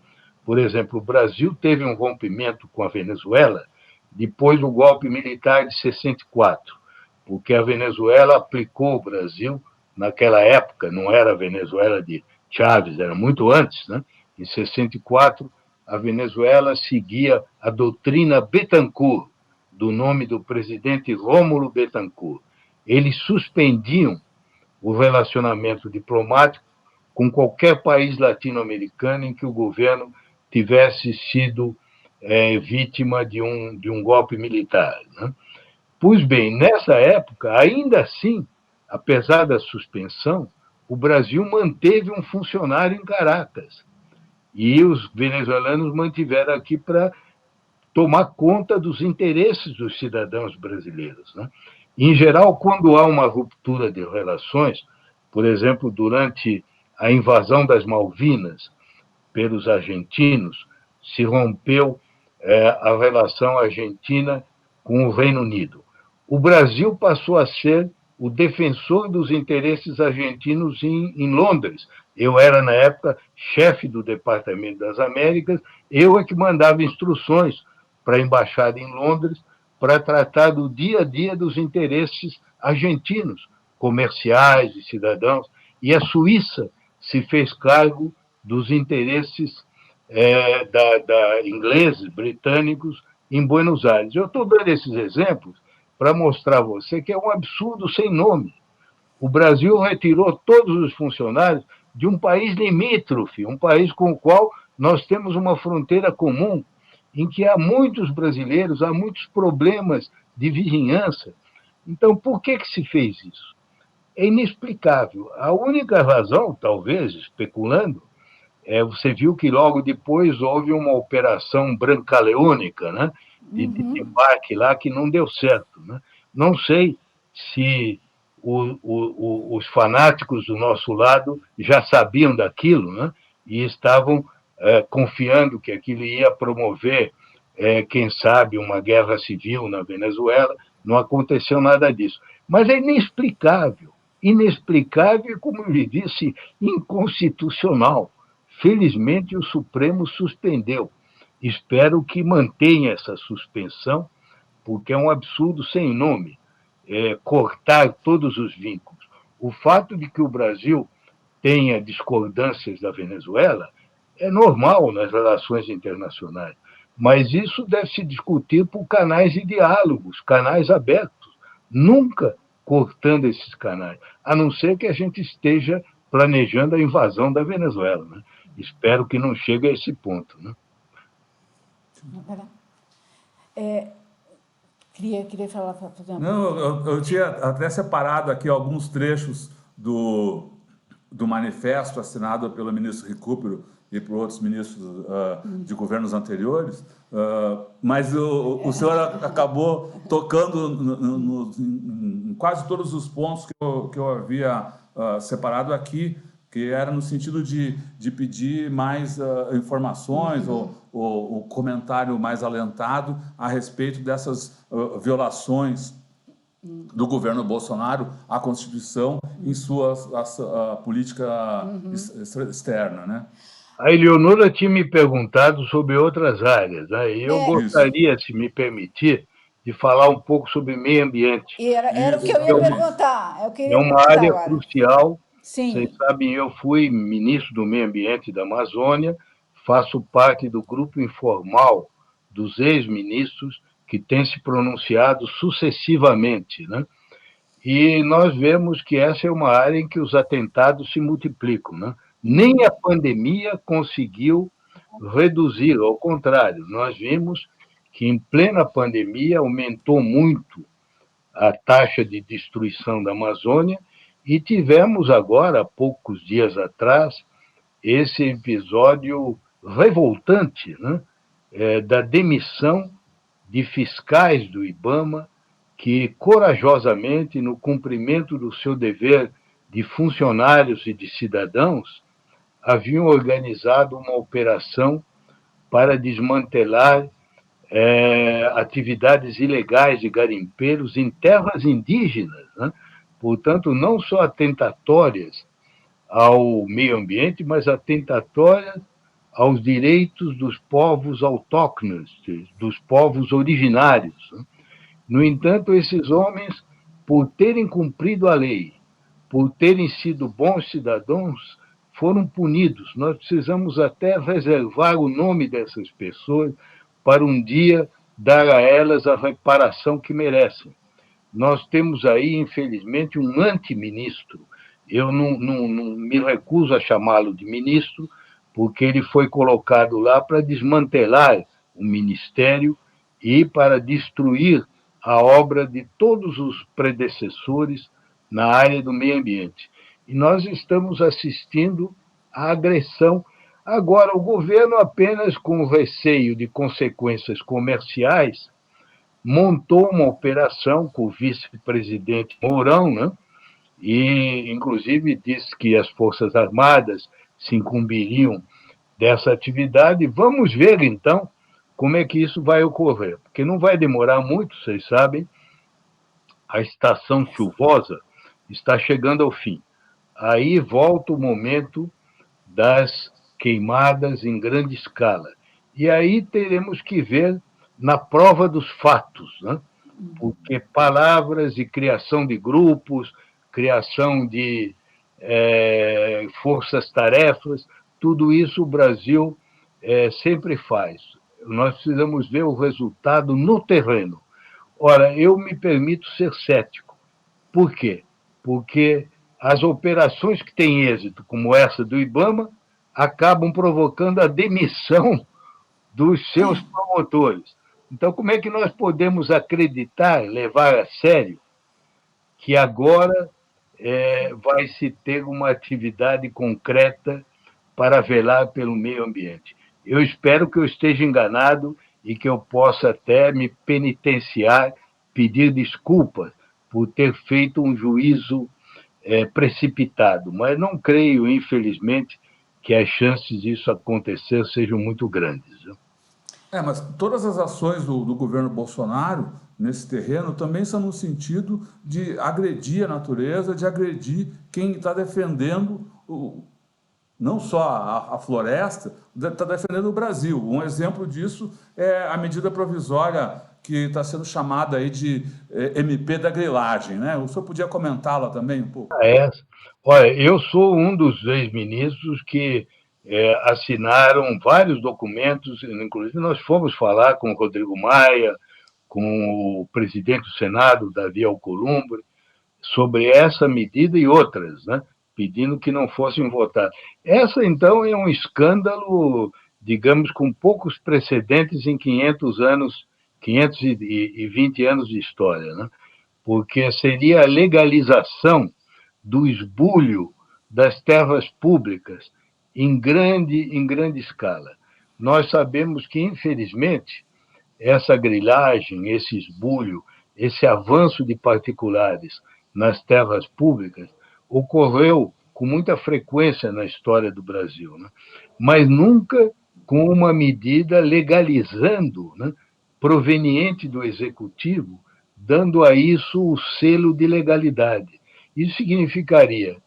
por exemplo, o Brasil teve um rompimento com a Venezuela depois do golpe militar de 64, porque a Venezuela aplicou ao Brasil, naquela época, não era a Venezuela de Chávez, era muito antes, né? Em 64, a Venezuela seguia a doutrina Bettencourt, do nome do presidente Rômulo Bettencourt. Eles suspendiam o relacionamento diplomático com qualquer país latino-americano em que o governo tivesse sido vítima de um golpe militar, né? Pois bem, nessa época, ainda assim, apesar da suspensão, o Brasil manteve um funcionário em Caracas. E os venezuelanos mantiveram aqui para tomar conta dos interesses dos cidadãos brasileiros, né? Em geral, quando há uma ruptura de relações, por exemplo, durante a invasão das Malvinas pelos argentinos, se rompeu a relação argentina com o Reino Unido. O Brasil passou a ser o defensor dos interesses argentinos em Londres. Eu era, na época, chefe do Departamento das Américas, eu é que mandava instruções para a embaixada em Londres para tratar do dia a dia dos interesses argentinos, comerciais e cidadãos, e a Suíça se fez cargo dos interesses ingleses, britânicos, em Buenos Aires. Eu estou dando esses exemplos para mostrar a você que é um absurdo sem nome. O Brasil retirou todos os funcionários de um país limítrofe, um país com o qual nós temos uma fronteira comum, em que há muitos brasileiros, há muitos problemas de vizinhança. Então, por que se fez isso? É inexplicável. A única razão, talvez, especulando, você viu que logo depois houve uma operação brancaleônica, né, de desembarque lá, que não deu certo, né? Não sei se os fanáticos do nosso lado já sabiam daquilo, né, e estavam confiando que aquilo ia promover, quem sabe, uma guerra civil na Venezuela. Não aconteceu nada disso. Mas é inexplicável. Inexplicável, como eu lhe disse, inconstitucional. Felizmente, o Supremo suspendeu. Espero que mantenha essa suspensão, porque é um absurdo sem nome cortar todos os vínculos. O fato de que o Brasil tenha discordâncias da Venezuela é normal nas relações internacionais, mas isso deve se discutir por canais de diálogos, canais abertos, nunca cortando esses canais, a não ser que a gente esteja planejando a invasão da Venezuela, né? Espero que não chegue a esse ponto, né? Queria falar, fazer uma... Não, eu tinha até separado aqui alguns trechos do manifesto assinado pelo ministro Recupero e por outros ministros de governos anteriores, mas o senhor acabou tocando em quase todos os pontos que eu havia separado aqui, que era no sentido de pedir mais informações ou comentário mais alentado a respeito dessas violações do governo Bolsonaro à Constituição em sua política externa, né? A Eleonora tinha me perguntado sobre outras áreas, né? E eu gostaria, se me permitir, de falar um pouco sobre meio ambiente. Era o que eu ia perguntar. É uma área agora. crucial. Sim. Vocês sabem, eu fui ministro do Meio Ambiente da Amazônia, faço parte do grupo informal dos ex-ministros que tem se pronunciado sucessivamente, né? E nós vemos que essa é uma área em que os atentados se multiplicam, né? Nem a pandemia conseguiu reduzir, ao contrário, nós vimos que em plena pandemia aumentou muito a taxa de destruição da Amazônia e tivemos agora, há poucos dias atrás, esse episódio revoltante, né, da demissão de fiscais do IBAMA que, corajosamente, no cumprimento do seu dever de funcionários e de cidadãos, haviam organizado uma operação para desmantelar atividades ilegais de garimpeiros em terras indígenas, né? Portanto, não só atentatórias ao meio ambiente, mas atentatórias aos direitos dos povos autóctones, dos povos originários, né? No entanto, esses homens, por terem cumprido a lei, por terem sido bons cidadãos, foram punidos. Nós precisamos até reservar o nome dessas pessoas para um dia dar a elas a reparação que merecem. Nós temos aí, infelizmente, um antiministro. Eu não me recuso a chamá-lo de ministro, porque ele foi colocado lá para desmantelar o ministério e para destruir a obra de todos os predecessores na área do meio ambiente. E nós estamos assistindo à agressão. Agora, o governo, apenas com receio de consequências comerciais, montou uma operação com o vice-presidente Mourão, né? E, inclusive, disse que as Forças Armadas se incumbiriam dessa atividade. Vamos ver, então, como é que isso vai ocorrer, porque não vai demorar muito, vocês sabem, a estação chuvosa está chegando ao fim. Aí volta o momento das queimadas em grande escala. E aí teremos que ver na prova dos fatos, né? Porque palavras e criação de grupos, criação de forças-tarefas, tudo isso o Brasil sempre faz. Nós precisamos ver o resultado no terreno. Ora, eu me permito ser cético. Por quê? Porque as operações que têm êxito, como essa do IBAMA, acabam provocando a demissão dos seus promotores. Então, como é que nós podemos acreditar, levar a sério, que agora vai se ter uma atividade concreta para velar pelo meio ambiente? Eu espero que eu esteja enganado e que eu possa até me penitenciar, pedir desculpas por ter feito um juízo precipitado, mas não creio, infelizmente, que as chances disso acontecer sejam muito grandes. Mas todas as ações do governo Bolsonaro nesse terreno também são no sentido de agredir a natureza, de agredir quem está defendendo não só a floresta, está defendendo o Brasil. Um exemplo disso é a medida provisória que está sendo chamada aí de MP da grilagem, né? O senhor podia comentá-la também um pouco? Olha, eu sou um dos ex-ministros que assinaram vários documentos, inclusive nós fomos falar com o Rodrigo Maia, com o presidente do Senado, Davi Alcolumbre, sobre essa medida e outras, né? Pedindo que não fossem votadas. Essa, então, é um escândalo, digamos, com poucos precedentes em 520 anos de história, né? Porque seria a legalização do esbulho das terras públicas em grande escala. Nós sabemos que, infelizmente, essa grilagem, esse esbulho, esse avanço de particulares nas terras públicas ocorreu com muita frequência na história do Brasil, né? Mas nunca com uma medida legalizando, né, proveniente do Executivo, dando a isso o selo de legalidade. Isso significaria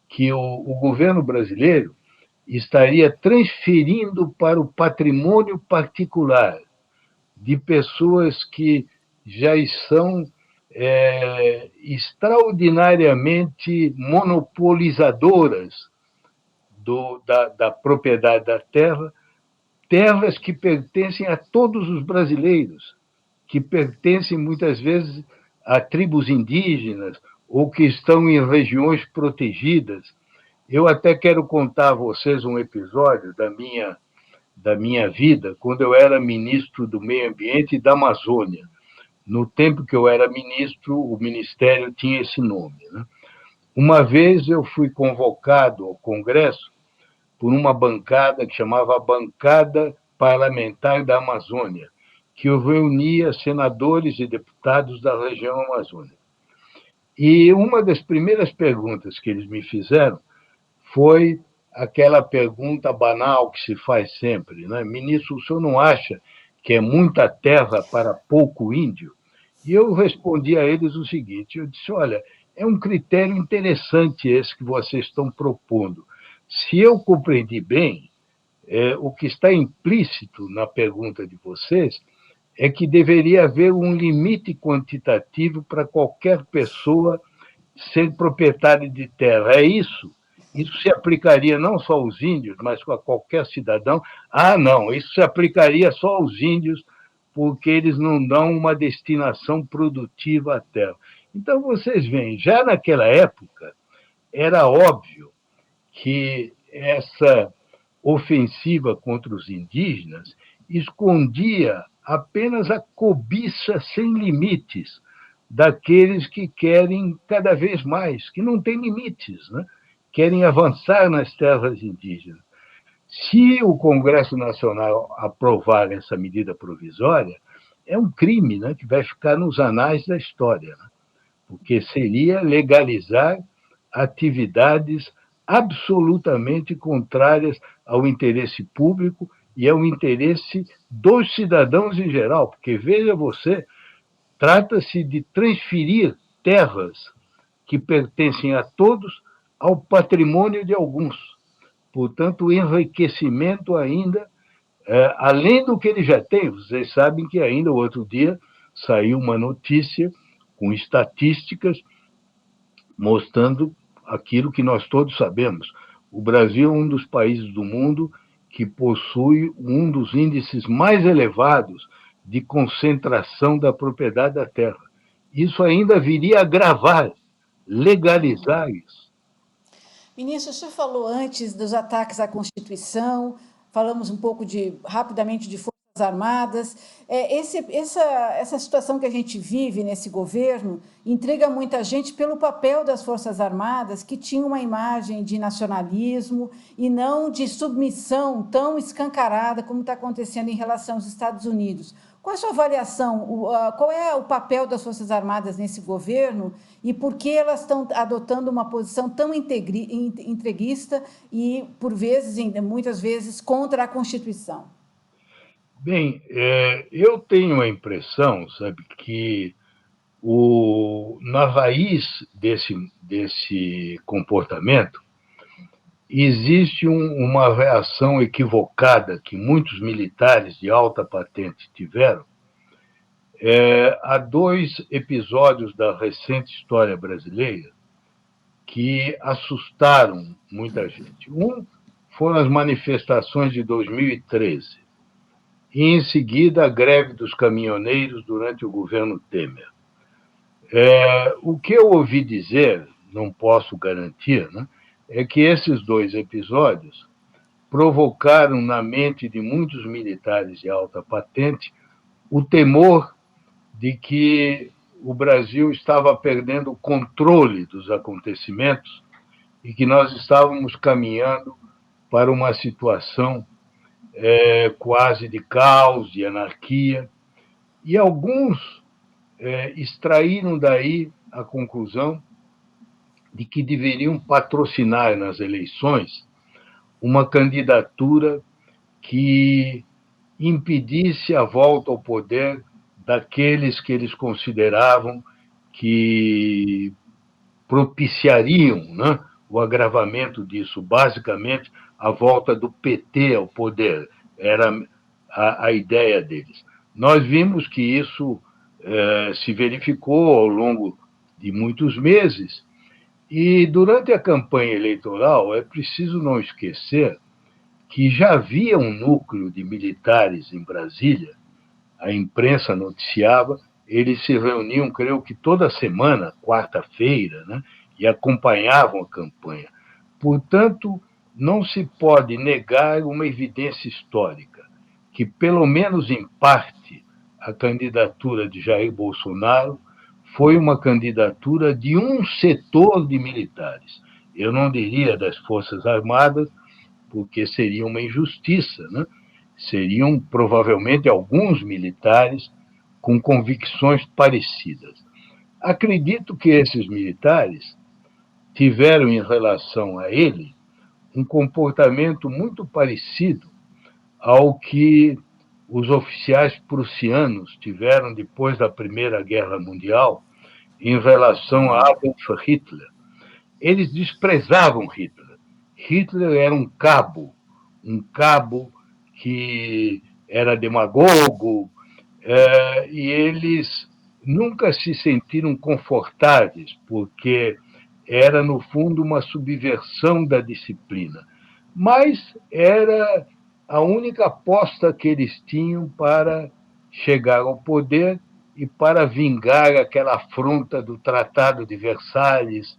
que o governo brasileiro estaria transferindo para o patrimônio particular de pessoas que já são extraordinariamente monopolizadoras da propriedade da terra, terras que pertencem a todos os brasileiros, que pertencem muitas vezes a tribos indígenas ou que estão em regiões protegidas. Eu até quero contar a vocês um episódio da minha vida, quando eu era ministro do Meio Ambiente e da Amazônia. No tempo que eu era ministro, o ministério tinha esse nome, né? Uma vez eu fui convocado ao Congresso por uma bancada que chamava a Bancada Parlamentar da Amazônia, que reunia senadores e deputados da região amazônica. E uma das primeiras perguntas que eles me fizeram foi aquela pergunta banal que se faz sempre, né? Ministro, o senhor não acha que é muita terra para pouco índio? E eu respondi a eles o seguinte, eu disse, olha, é um critério interessante esse que vocês estão propondo. Se eu compreendi bem, o que está implícito na pergunta de vocês é que deveria haver um limite quantitativo para qualquer pessoa ser proprietária de terra. É isso? Isso se aplicaria não só aos índios, mas a qualquer cidadão. Ah, não, isso se aplicaria só aos índios, porque eles não dão uma destinação produtiva à terra. Então, vocês veem, já naquela época, era óbvio que essa ofensiva contra os indígenas escondia apenas a cobiça sem limites daqueles que querem cada vez mais, que não têm limites, né? Querem avançar nas terras indígenas. Se o Congresso Nacional aprovar essa medida provisória, é um crime, né, que vai ficar nos anais da história, né? Porque seria legalizar atividades absolutamente contrárias ao interesse público e ao interesse dos cidadãos em geral, porque, veja você, trata-se de transferir terras que pertencem a todos ao patrimônio de alguns. Portanto, o enriquecimento ainda, além do que ele já tem. Vocês sabem que ainda o outro dia saiu uma notícia com estatísticas mostrando aquilo que nós todos sabemos. O Brasil é um dos países do mundo que possui um dos índices mais elevados de concentração da propriedade da terra. Isso ainda viria a agravar, legalizar isso. Ministro, o senhor falou antes dos ataques à Constituição, falamos um pouco rapidamente de Forças Armadas. Essa situação que a gente vive nesse governo intriga muita gente pelo papel das Forças Armadas, que tinha uma imagem de nacionalismo e não de submissão tão escancarada como está acontecendo em relação aos Estados Unidos. Qual é a sua avaliação? Qual é o papel das Forças Armadas nesse governo e por que elas estão adotando uma posição tão entreguista e, por vezes, muitas vezes, contra a Constituição? Bem, eu tenho a impressão, sabe, que na raiz desse comportamento existe uma reação equivocada que muitos militares de alta patente tiveram a dois episódios da recente história brasileira que assustaram muita gente. Um foram as manifestações de 2013 e, em seguida, a greve dos caminhoneiros durante o governo Temer. O que eu ouvi dizer, não posso garantir, né, é que esses dois episódios provocaram na mente de muitos militares de alta patente o temor de que o Brasil estava perdendo o controle dos acontecimentos e que nós estávamos caminhando para uma situação quase de caos, de anarquia. E alguns extraíram daí a conclusão de que deveriam patrocinar nas eleições uma candidatura que impedisse a volta ao poder daqueles que eles consideravam que propiciariam, né, o agravamento disso, basicamente a volta do PT ao poder, era a ideia deles. Nós vimos que isso se verificou ao longo de muitos meses, e durante a campanha eleitoral é preciso não esquecer que já havia um núcleo de militares em Brasília, a imprensa noticiava, eles se reuniam, creio que toda semana, quarta-feira, né, e acompanhavam a campanha. Portanto, não se pode negar uma evidência histórica, que, pelo menos em parte, a candidatura de Jair Bolsonaro foi uma candidatura de um setor de militares. Eu não diria das Forças Armadas, porque seria uma injustiça, né? Seriam provavelmente alguns militares com convicções parecidas. Acredito que esses militares tiveram em relação a ele um comportamento muito parecido ao que os oficiais prussianos tiveram depois da Primeira Guerra Mundial em relação a Adolf Hitler. Eles desprezavam Hitler. Hitler era um cabo que era demagogo, e eles nunca se sentiram confortáveis, porque era, no fundo, uma subversão da disciplina. Mas era a única aposta que eles tinham para chegar ao poder e para vingar aquela afronta do Tratado de Versalhes,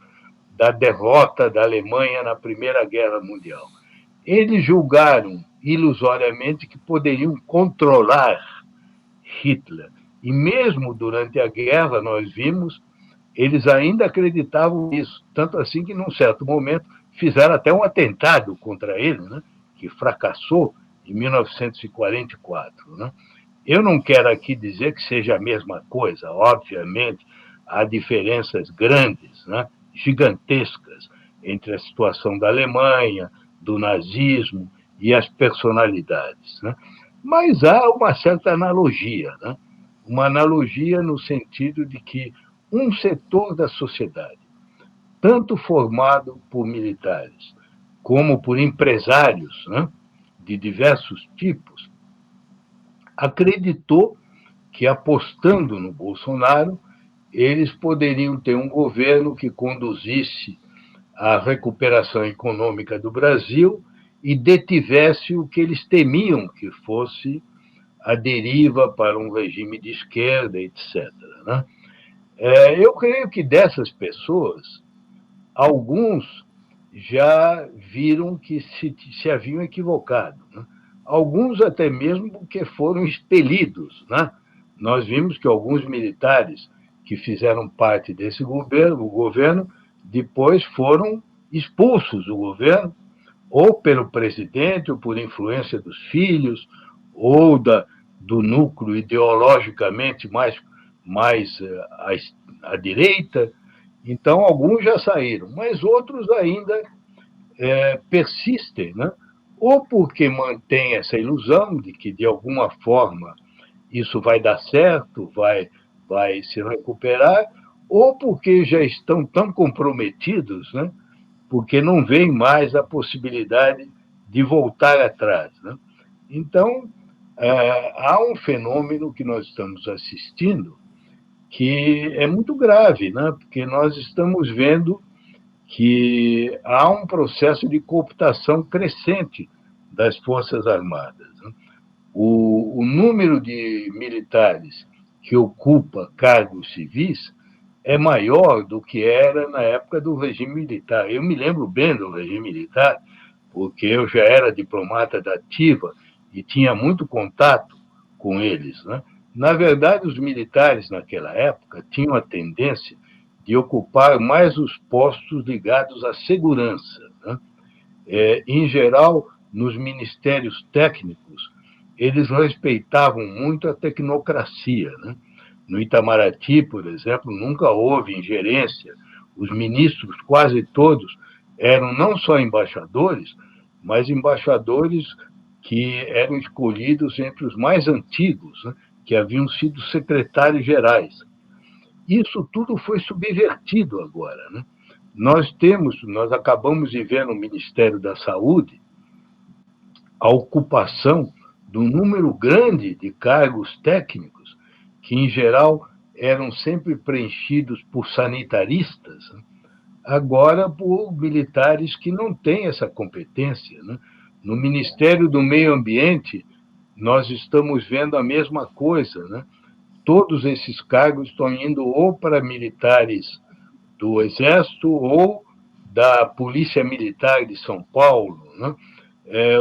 da derrota da Alemanha na Primeira Guerra Mundial. Eles julgaram ilusoriamente que poderiam controlar Hitler. E mesmo durante a guerra, nós vimos, eles ainda acreditavam nisso. Tanto assim que, num certo momento, fizeram até um atentado contra ele, né, que fracassou em 1944. Né? Eu não quero aqui dizer que seja a mesma coisa, obviamente, há diferenças grandes, né, gigantescas, entre a situação da Alemanha, do nazismo e as personalidades. Né? Mas há uma certa analogia, né? Uma analogia no sentido de que um setor da sociedade, tanto formado por militares como por empresários, né, de diversos tipos, acreditou que, apostando no Bolsonaro, eles poderiam ter um governo que conduzisse a recuperação econômica do Brasil e detivesse o que eles temiam que fosse a deriva para um regime de esquerda, etc. Né? Eu creio que dessas pessoas, alguns já viram que se haviam equivocado. Né? Alguns até mesmo porque foram expelidos. Né? Nós vimos que alguns militares que fizeram parte desse governo, o governo, depois foram expulsos do governo, ou pelo presidente, ou por influência dos filhos, ou do núcleo ideologicamente mais à direita. Então, alguns já saíram, mas outros ainda persistem, né? Ou porque mantém essa ilusão de que, de alguma forma, isso vai dar certo, vai se recuperar, ou porque já estão tão comprometidos, né? Porque não veem mais a possibilidade de voltar atrás. Né? Então, há um fenômeno que nós estamos assistindo que é muito grave, né? Porque nós estamos vendo que há um processo de cooptação crescente das Forças Armadas. Né? O número de militares que ocupa cargos civis é maior do que era na época do regime militar. Eu me lembro bem do regime militar, porque eu já era diplomata da ativa e tinha muito contato com eles. Né? Na verdade, os militares naquela época tinham a tendência de ocupar mais os postos ligados à segurança. Né? Em geral, nos ministérios técnicos, eles respeitavam muito a tecnocracia. Né? No Itamaraty, por exemplo, nunca houve ingerência. Os ministros, quase todos, eram não só embaixadores, mas embaixadores que eram escolhidos entre os mais antigos, né? Que haviam sido secretários-gerais. Isso tudo foi subvertido agora. Né? Nós acabamos de ver no Ministério da Saúde a ocupação de um número grande de cargos técnicos, que, em geral, eram sempre preenchidos por sanitaristas, né? Agora por militares que não têm essa competência. Né? No Ministério do Meio Ambiente, nós estamos vendo a mesma coisa. Né? Todos esses cargos estão indo ou para militares do Exército ou da Polícia Militar de São Paulo. Né?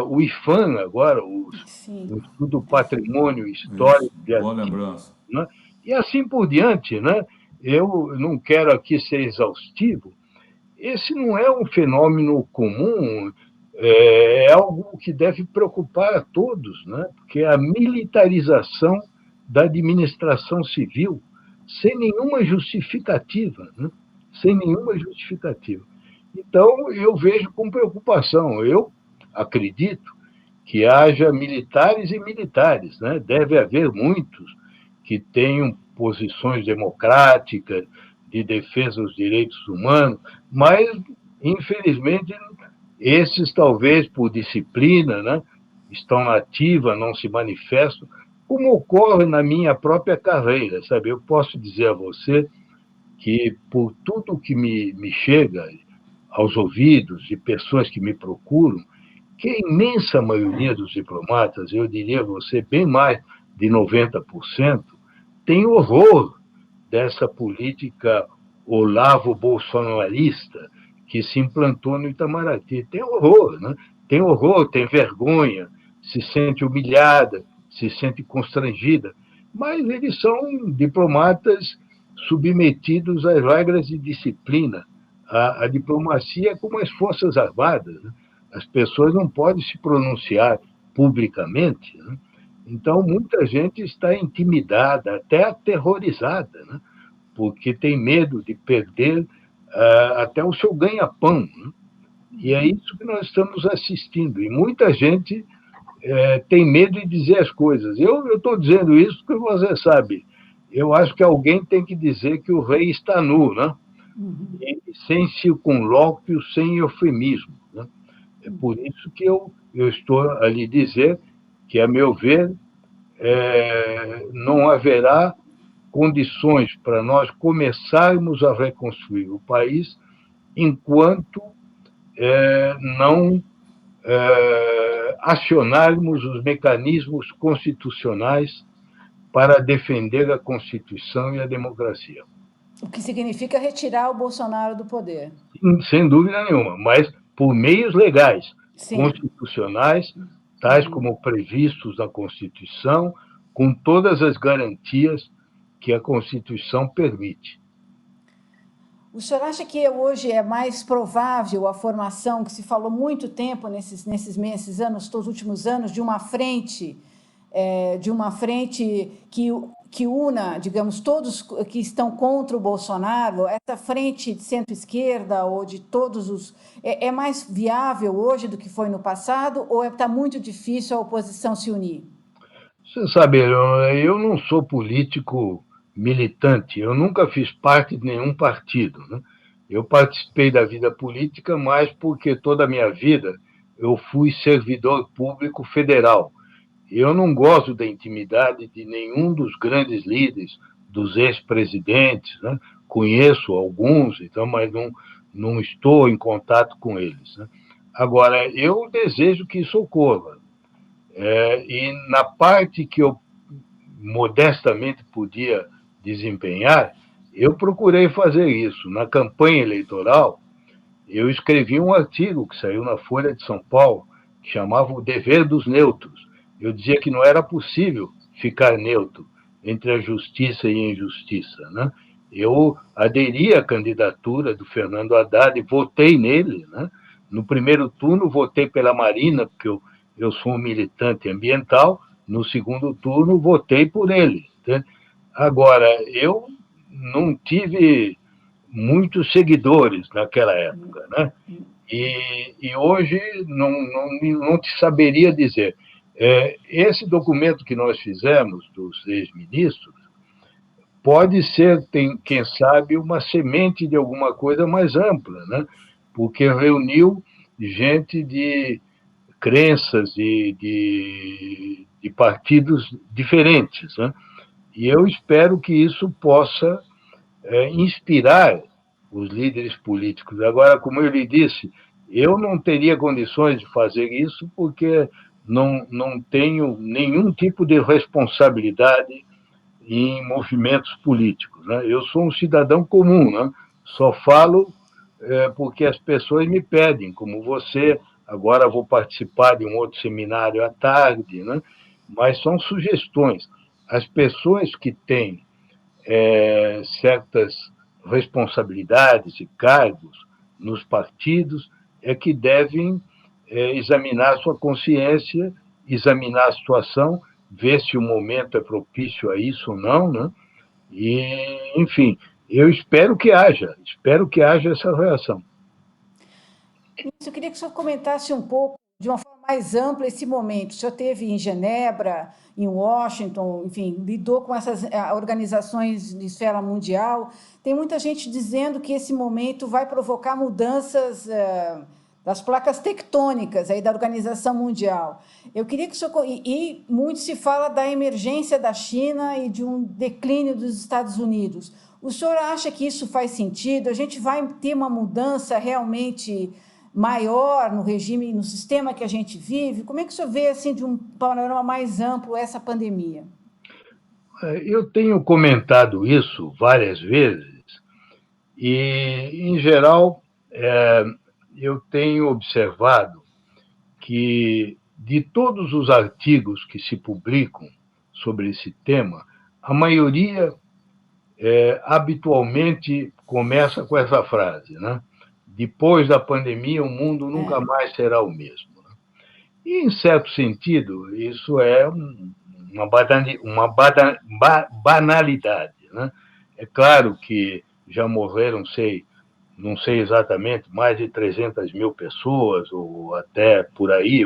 O IFAM, agora, o Instituto do Patrimônio Histórico de Boa Artigo, lembrança. né? E assim por diante. Né? Eu não quero aqui ser exaustivo. Esse não é um fenômeno comum, é algo que deve preocupar a todos, né? Porque a militarização da administração civil, sem nenhuma justificativa, né? Sem nenhuma justificativa. Então, eu vejo com preocupação. Eu acredito que haja militares e militares, né? Deve haver muitos que tenham posições democráticas, de defesa dos direitos humanos, mas, infelizmente, esses, talvez por disciplina, né, estão na ativa, não se manifestam, como ocorre na minha própria carreira, sabe? Eu posso dizer a você que, por tudo que me chega aos ouvidos de pessoas que me procuram, que a imensa maioria dos diplomatas, eu diria a você, bem mais de 90%, tem horror dessa política olavo-bolsonarista que se implantou no Itamaraty. Tem horror, né? Tem horror, tem vergonha, se sente humilhada, se sente constrangida, mas eles são diplomatas submetidos às regras de disciplina. A diplomacia é como as Forças Armadas, né? As pessoas não podem se pronunciar publicamente, né? Então, muita gente está intimidada, até aterrorizada, né? Porque tem medo de perder até o seu ganha-pão, né? E é isso que nós estamos assistindo. E muita gente tem medo de dizer as coisas. Eu estou dizendo isso porque você sabe. Eu acho que alguém tem que dizer que o rei está nu, né? E sem circunlóquio, sem eufemismo, né? É por isso que eu estou a lhe dizer que, a meu ver, não haverá condições para nós começarmos a reconstruir o país enquanto não acionarmos os mecanismos constitucionais para defender a Constituição e a democracia. O que significa retirar o Bolsonaro do poder. Sem dúvida nenhuma, mas por meios legais, Sim. constitucionais, tais como previstos na Constituição, com todas as garantias que a Constituição permite. O senhor acha que hoje é mais provável a formação, que se falou muito tempo nesses anos, todos os últimos anos, de uma frente que una, digamos, todos que estão contra o Bolsonaro, essa frente de centro-esquerda ou de todos os... É mais viável hoje do que foi no passado ou está muito difícil a oposição se unir? Você sabe, eu não sou político militante, eu nunca fiz parte de nenhum partido, né? Eu participei da vida política mais porque toda a minha vida eu fui servidor público federal. Eu não gosto da intimidade de nenhum dos grandes líderes, dos ex-presidentes, né? Conheço alguns, então, mas não estou em contato com eles, né? Agora, eu desejo que isso ocorra. E na parte que eu modestamente podia desempenhar, eu procurei fazer isso. Na campanha eleitoral, eu escrevi um artigo que saiu na Folha de São Paulo, que chamava O Dever dos Neutros. Eu dizia que não era possível ficar neutro entre a justiça e a injustiça, né? Eu aderi à candidatura do Fernando Haddad e votei nele, né? No primeiro turno, votei pela Marina, porque eu sou um militante ambiental. No segundo turno, votei por ele, né? Agora, eu não tive muitos seguidores naquela época, né? E hoje não te saberia dizer. Esse documento que nós fizemos dos ex-ministros pode ser, quem sabe, uma semente de alguma coisa mais ampla, né? Porque reuniu gente de crenças e de partidos diferentes, né? E eu espero que isso possa inspirar os líderes políticos. Agora, como eu lhe disse, eu não teria condições de fazer isso porque não tenho nenhum tipo de responsabilidade em movimentos políticos, né? Eu sou um cidadão comum, né? Só falo porque as pessoas me pedem, como você. Agora vou participar de um outro seminário à tarde, né? Mas são sugestões. As pessoas que têm certas responsabilidades e cargos nos partidos é que devem examinar sua consciência, examinar a situação, ver se o momento é propício a isso ou não, né? E, enfim, eu espero que haja essa reação. Eu queria que o senhor comentasse um pouco, de uma forma mais ampla, esse momento. O senhor esteve em Genebra, em Washington, enfim, lidou com essas organizações de esfera mundial. Tem muita gente dizendo que esse momento vai provocar mudanças das placas tectônicas aí da organização mundial. Eu queria que o senhor... E muito se fala da emergência da China e de um declínio dos Estados Unidos. O senhor acha que isso faz sentido? A gente vai ter uma mudança realmente maior no regime, no sistema que a gente vive? Como é que o senhor vê, assim, de um panorama mais amplo, essa pandemia? Eu tenho comentado isso várias vezes e, em geral, eu tenho observado que, de todos os artigos que se publicam sobre esse tema, a maioria habitualmente começa com essa frase, né? Depois da pandemia, o mundo nunca É. mais será o mesmo. E, em certo sentido, isso é banalidade, né? É claro que já morreram, não sei exatamente, mais de 300 mil pessoas, ou até por aí,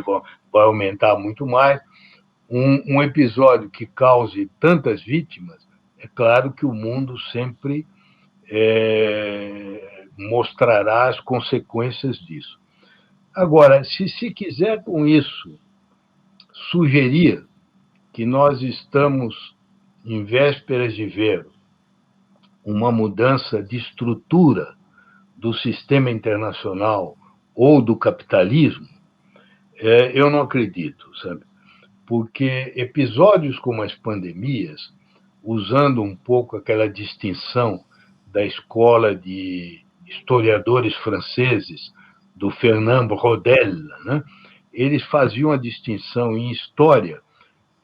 vai aumentar muito mais. Um episódio que cause tantas vítimas, é claro que o mundo sempre mostrará as consequências disso. Agora, se se quiser com isso sugerir que nós estamos em vésperas de ver uma mudança de estrutura do sistema internacional ou do capitalismo, eu não acredito, sabe? Porque episódios como as pandemias, usando um pouco aquela distinção da escola de historiadores franceses, do Fernand Braudel, né? Eles faziam a distinção em história.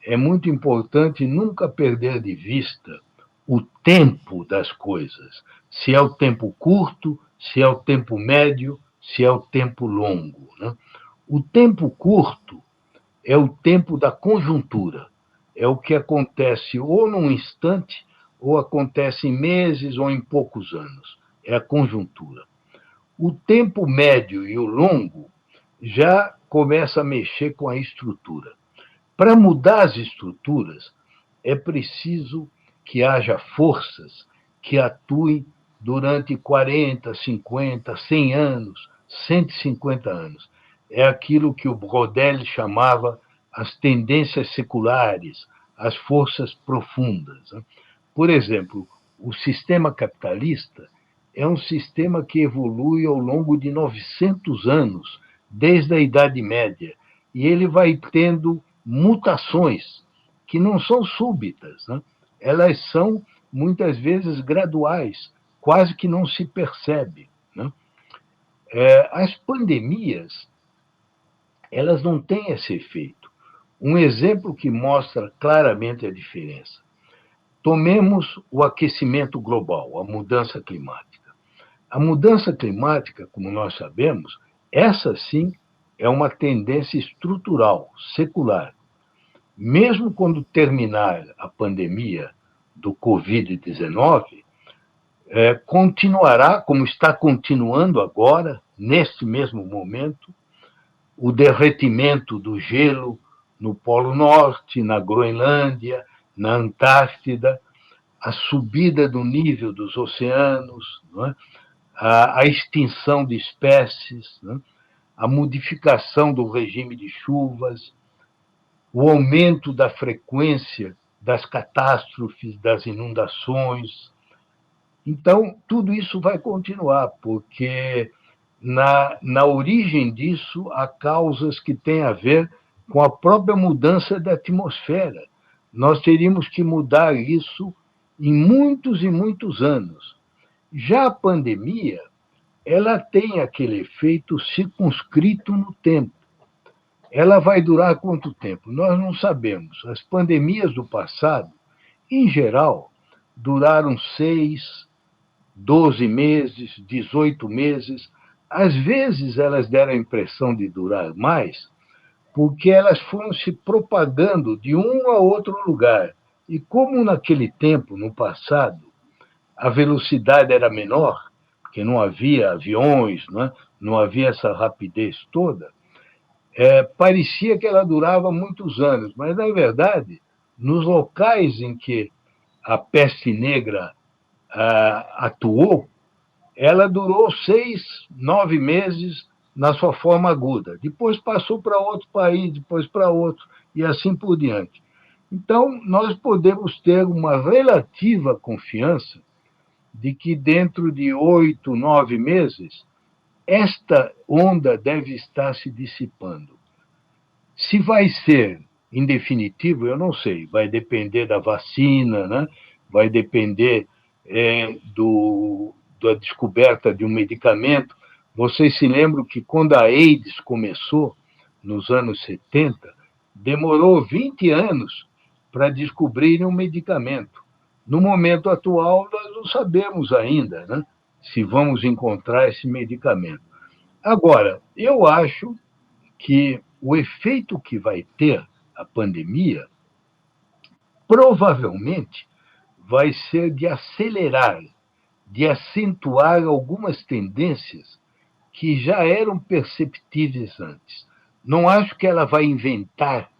É muito importante nunca perder de vista o tempo das coisas, se é o tempo curto, se é o tempo médio, se é o tempo longo, né? O tempo curto é o tempo da conjuntura, é o que acontece ou num instante, ou acontece em meses ou em poucos anos. É a conjuntura. O tempo médio e o longo já começa a mexer com a estrutura. Para mudar as estruturas, é preciso que haja forças que atuem durante 40, 50, 100 anos, 150 anos. É aquilo que o Brodel chamava as tendências seculares, as forças profundas. Por exemplo, o sistema capitalista é um sistema que evolui ao longo de 900 anos, desde a Idade Média, e ele vai tendo mutações que não são súbitas, né? Elas são muitas vezes graduais, quase que não se percebe, né? As pandemias, elas não têm esse efeito. Um exemplo que mostra claramente a diferença. Tomemos o aquecimento global, a mudança climática. A mudança climática, como nós sabemos, essa sim é uma tendência estrutural, secular. Mesmo quando terminar a pandemia do Covid-19, continuará, como está continuando agora, neste mesmo momento, o derretimento do gelo no Polo Norte, na Groenlândia, na Antártida, a subida do nível dos oceanos, não é? A extinção de espécies, não é? A modificação do regime de chuvas, o aumento da frequência das catástrofes, das inundações. Então, tudo isso vai continuar, porque na origem disso há causas que têm a ver com a própria mudança da atmosfera. Nós teríamos que mudar isso em muitos e muitos anos. Já a pandemia, ela tem aquele efeito circunscrito no tempo. Ela vai durar quanto tempo? Nós não sabemos. As pandemias do passado, em geral, duraram 6, 12 meses, 18 meses. Às vezes elas deram a impressão de durar mais, porque elas foram se propagando de um a outro lugar. E como naquele tempo, no passado, a velocidade era menor, porque não havia aviões, não havia essa rapidez toda, parecia que ela durava muitos anos, mas, na verdade, nos locais em que a peste negra atuou, ela durou 6, 9 meses na sua forma aguda. Depois passou para outro país, depois para outro, e assim por diante. Então, nós podemos ter uma relativa confiança de que dentro de 8, 9 meses, esta onda deve estar se dissipando. Se vai ser em definitivo, eu não sei. Vai depender da vacina, né? Vai depender da descoberta de um medicamento. Vocês se lembram que quando a AIDS começou, nos anos 70, demorou 20 anos para descobrirem um medicamento. No momento atual, nós não sabemos ainda, né, se vamos encontrar esse medicamento. Agora, eu acho que o efeito que vai ter a pandemia provavelmente vai ser de acelerar, de acentuar algumas tendências que já eram perceptíveis antes. Não acho que ela vai inventar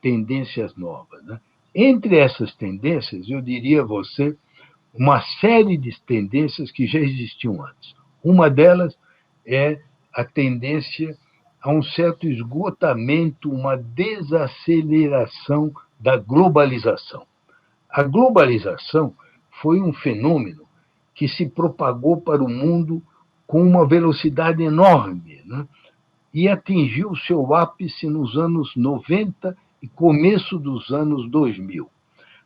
tendências novas, né? Entre essas tendências, eu diria a você uma série de tendências que já existiam antes. Uma delas é a tendência a um certo esgotamento, uma desaceleração da globalização. A globalização foi um fenômeno que se propagou para o mundo com uma velocidade enorme, né? E atingiu seu ápice nos anos 90 e começo dos anos 2000.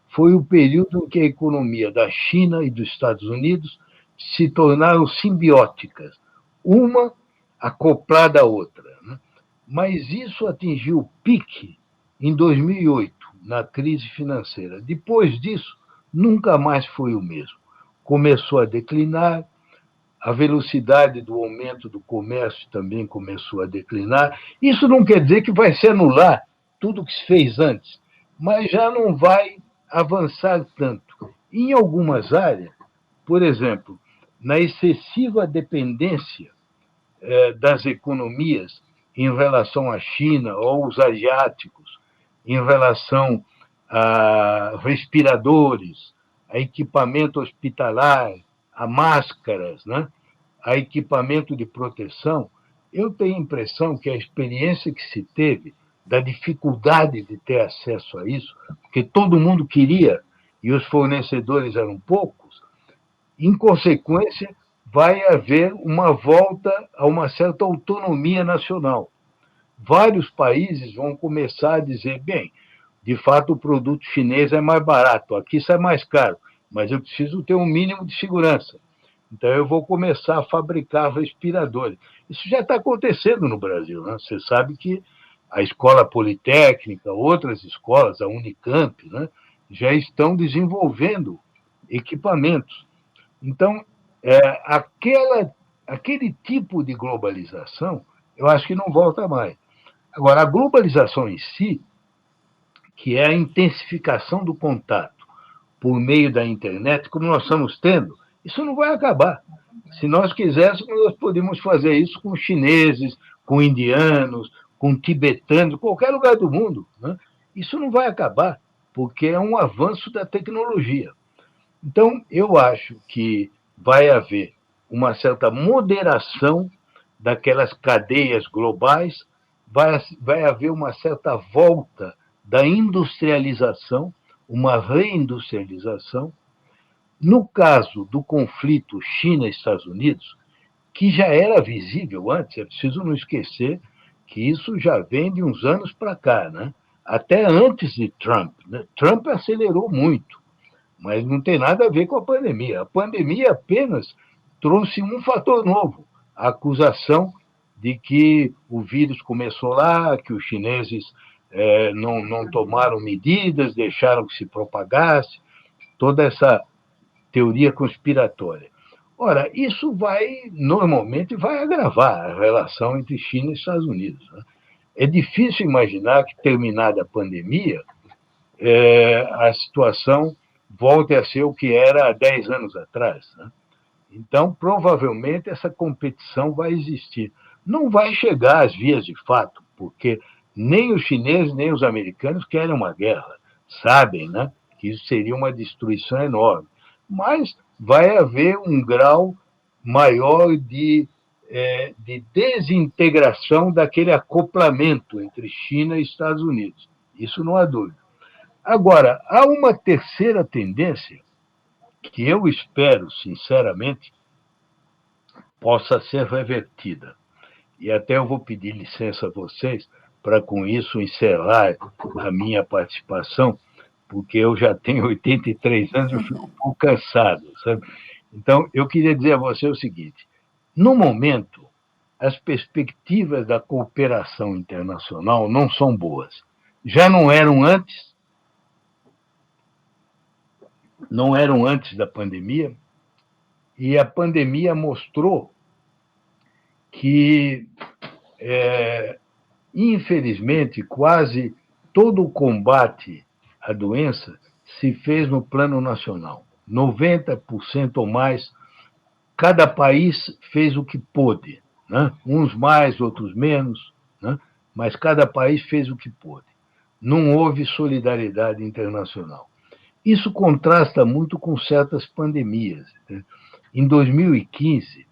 Foi o período em que a economia da China e dos Estados Unidos se tornaram simbióticas, uma acoplada à outra, né? Mas isso atingiu o pique em 2008, na crise financeira. Depois disso, nunca mais foi o mesmo. Começou a declinar, a velocidade do aumento do comércio também começou a declinar. Isso não quer dizer que vai se anular tudo o que se fez antes, mas já não vai avançar tanto. Em algumas áreas, por exemplo, na excessiva dependência das economias em relação à China ou aos asiáticos, em relação a respiradores, a equipamento hospitalar, a máscaras, né? A equipamento de proteção, eu tenho a impressão que a experiência que se teve da dificuldade de ter acesso a isso, porque todo mundo queria e os fornecedores eram poucos, em consequência, vai haver uma volta a uma certa autonomia nacional. Vários países vão começar a dizer, bem, de fato o produto chinês é mais barato, aqui sai mais caro, mas eu preciso ter um mínimo de segurança. Então eu vou começar a fabricar respiradores. Isso já está acontecendo no Brasil, né? Você sabe que a Escola Politécnica, outras escolas, a Unicamp, né, já estão desenvolvendo equipamentos. Então, aquele tipo de globalização, eu acho que não volta mais. Agora, a globalização em si, que é a intensificação do contato por meio da internet, como nós estamos tendo, isso não vai acabar. Se nós quiséssemos, nós podíamos fazer isso com chineses, com indianos, com tibetanos, qualquer lugar do mundo, né? Isso não vai acabar, porque é um avanço da tecnologia. Então, eu acho que vai haver uma certa moderação daquelas cadeias globais, vai haver uma certa volta da industrialização, uma reindustrialização. No caso do conflito China-Estados Unidos, que já era visível antes, é preciso não esquecer que isso já vem de uns anos para cá, né? Até antes de Trump, né? Trump acelerou muito, mas não tem nada a ver com a pandemia. A pandemia apenas trouxe um fator novo, a acusação de que o vírus começou lá, que os chineses não tomaram medidas, deixaram que se propagasse, toda essa teoria conspiratória. Ora, isso normalmente vai agravar a relação entre China e Estados Unidos, né? É difícil imaginar que, terminada a pandemia, a situação volte a ser o que era há 10 anos atrás, né? Então, provavelmente, essa competição vai existir. Não vai chegar às vias de fato, porque nem os chineses nem os americanos querem uma guerra. Sabem, né, que isso seria uma destruição enorme. Mas vai haver um grau maior de desintegração daquele acoplamento entre China e Estados Unidos. Isso não há dúvida. Agora, há uma terceira tendência que eu espero, sinceramente, possa ser revertida. E até eu vou pedir licença a vocês para, com isso, encerrar a minha participação, porque eu já tenho 83 anos e fico um pouco cansado, sabe? Então, eu queria dizer a você o seguinte: no momento, as perspectivas da cooperação internacional não são boas. Já não eram antes, da pandemia, e a pandemia mostrou que, infelizmente, quase todo o combate à doença se fez no plano nacional. 90% ou mais, cada país fez o que pôde, né? Uns mais, outros menos, né? Mas cada país fez o que pôde. Não houve solidariedade internacional. Isso contrasta muito com certas pandemias, né? Em 2015,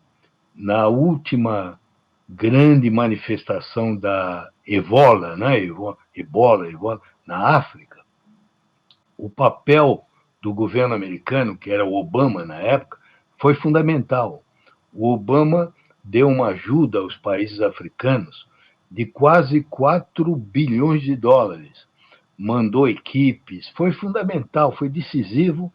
na última grande manifestação da Ebola, né? Ebola, na África, o papel do governo americano, que era o Obama na época, foi fundamental. O Obama deu uma ajuda aos países africanos de quase 4 bilhões de dólares. Mandou equipes, foi fundamental, foi decisivo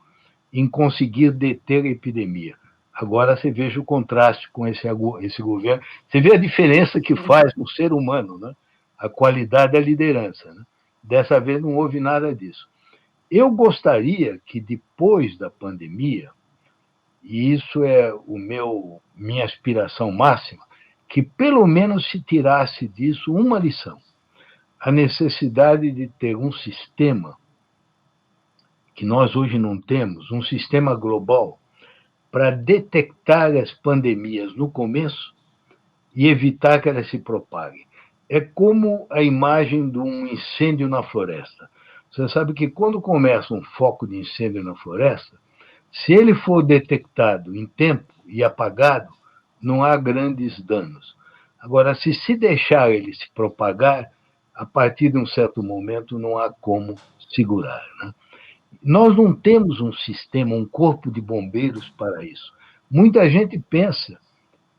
em conseguir deter a epidemia. Agora você veja o contraste com esse governo, você vê a diferença que faz no ser humano, né? A qualidade da liderança, né? Dessa vez não houve nada disso. Eu gostaria que depois da pandemia, e isso é minha aspiração máxima, que pelo menos se tirasse disso uma lição: a necessidade de ter um sistema que nós hoje não temos, um sistema global para detectar as pandemias no começo e evitar que elas se propaguem. É como a imagem de um incêndio na floresta. Você sabe que quando começa um foco de incêndio na floresta, se ele for detectado em tempo e apagado, não há grandes danos. Agora, se deixar ele se propagar, a partir de um certo momento não há como segurar, né? Nós não temos um sistema, um corpo de bombeiros para isso. Muita gente pensa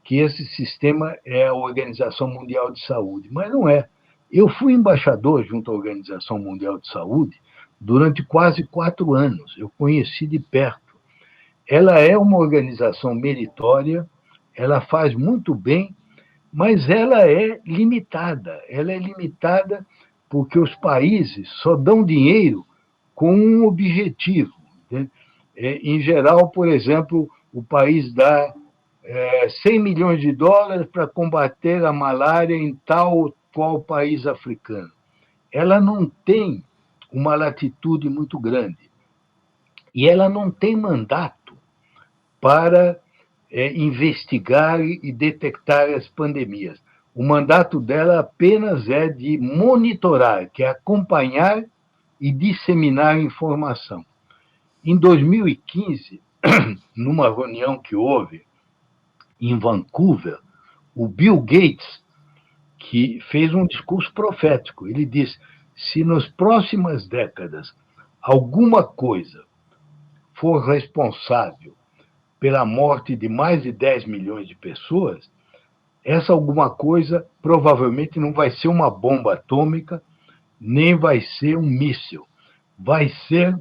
que esse sistema é a Organização Mundial de Saúde, mas não é. Eu fui embaixador junto à Organização Mundial de Saúde durante quase 4 anos. Eu conheci de perto. Ela é uma organização meritória, ela faz muito bem, mas ela é limitada. Ela é limitada porque os países só dão dinheiro com um objetivo, né? Em geral, por exemplo, o país dá 100 milhões de dólares para combater a malária em tal ou qual país africano. Ela não tem uma latitude muito grande e ela não tem mandato para investigar e detectar as pandemias. O mandato dela apenas é de monitorar, que é acompanhar e disseminar informação. Em 2015, numa reunião que houve em Vancouver, o Bill Gates, que fez um discurso profético, ele disse: se nas próximas décadas alguma coisa for responsável pela morte de mais de 10 milhões de pessoas, essa alguma coisa provavelmente não vai ser uma bomba atômica, nem vai ser um míssil. Vai ser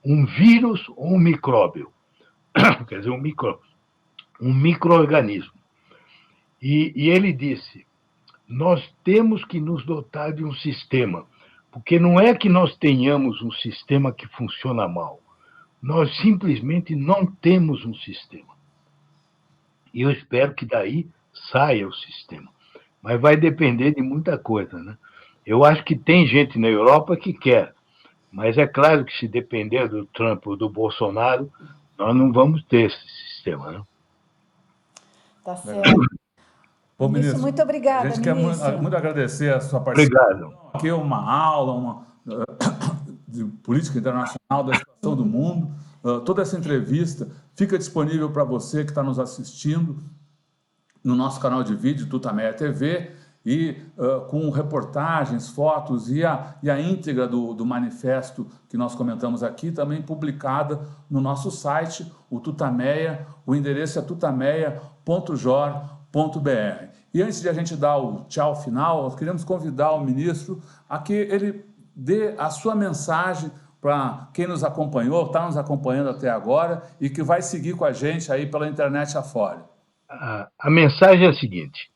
um vírus ou um micróbio. Quer dizer, um micro-organismo. E ele disse: nós temos que nos dotar de um sistema, porque não é que nós tenhamos um sistema que funciona mal, nós simplesmente não temos um sistema. E eu espero que daí saia o sistema. Mas vai depender de muita coisa, né? Eu acho que tem gente na Europa que quer, mas é claro que se depender do Trump ou do Bolsonaro, nós não vamos ter esse sistema, né? Tá certo. Bom, Ministro, ministro, muito obrigada, a gente quer ministro. muito agradecer a sua Obrigado. participação. Aqui é uma aula de política internacional, da situação do mundo. Toda essa entrevista fica disponível para você que está nos assistindo no nosso canal de vídeo, Tutameia TV, e com reportagens, fotos e a íntegra do manifesto que nós comentamos aqui, também publicada no nosso site, o Tutameia, o endereço é tutameia.jor.br. E antes de a gente dar o tchau final, nós queremos convidar o ministro a que ele dê a sua mensagem para quem nos acompanhou, está nos acompanhando até agora e que vai seguir com a gente aí pela internet afora. A mensagem é a seguinte: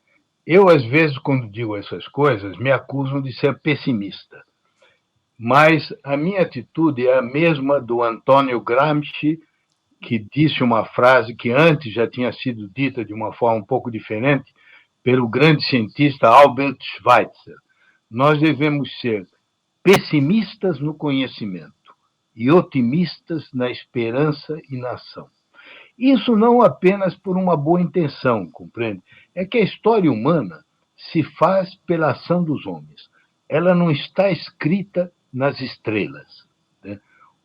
eu, às vezes, quando digo essas coisas, me acusam de ser pessimista, mas a minha atitude é a mesma do Antônio Gramsci, que disse uma frase que antes já tinha sido dita de uma forma um pouco diferente pelo grande cientista Albert Schweitzer. Nós devemos ser pessimistas no conhecimento e otimistas na esperança e na ação. Isso não apenas por uma boa intenção, compreende? É que a história humana se faz pela ação dos homens. Ela não está escrita nas estrelas, né?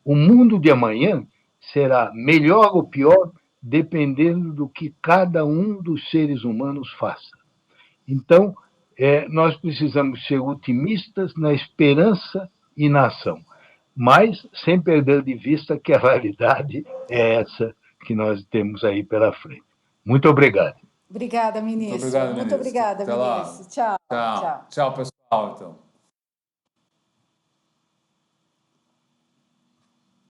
O mundo de amanhã será melhor ou pior dependendo do que cada um dos seres humanos faça. Então, nós precisamos ser otimistas na esperança e na ação, mas sem perder de vista que a realidade é essa que nós temos aí pela frente. Muito obrigado. Obrigada, ministro. Muito obrigado, ministro. Muito obrigada, Até lá. ministro. Tchau. Tchau, pessoal, então.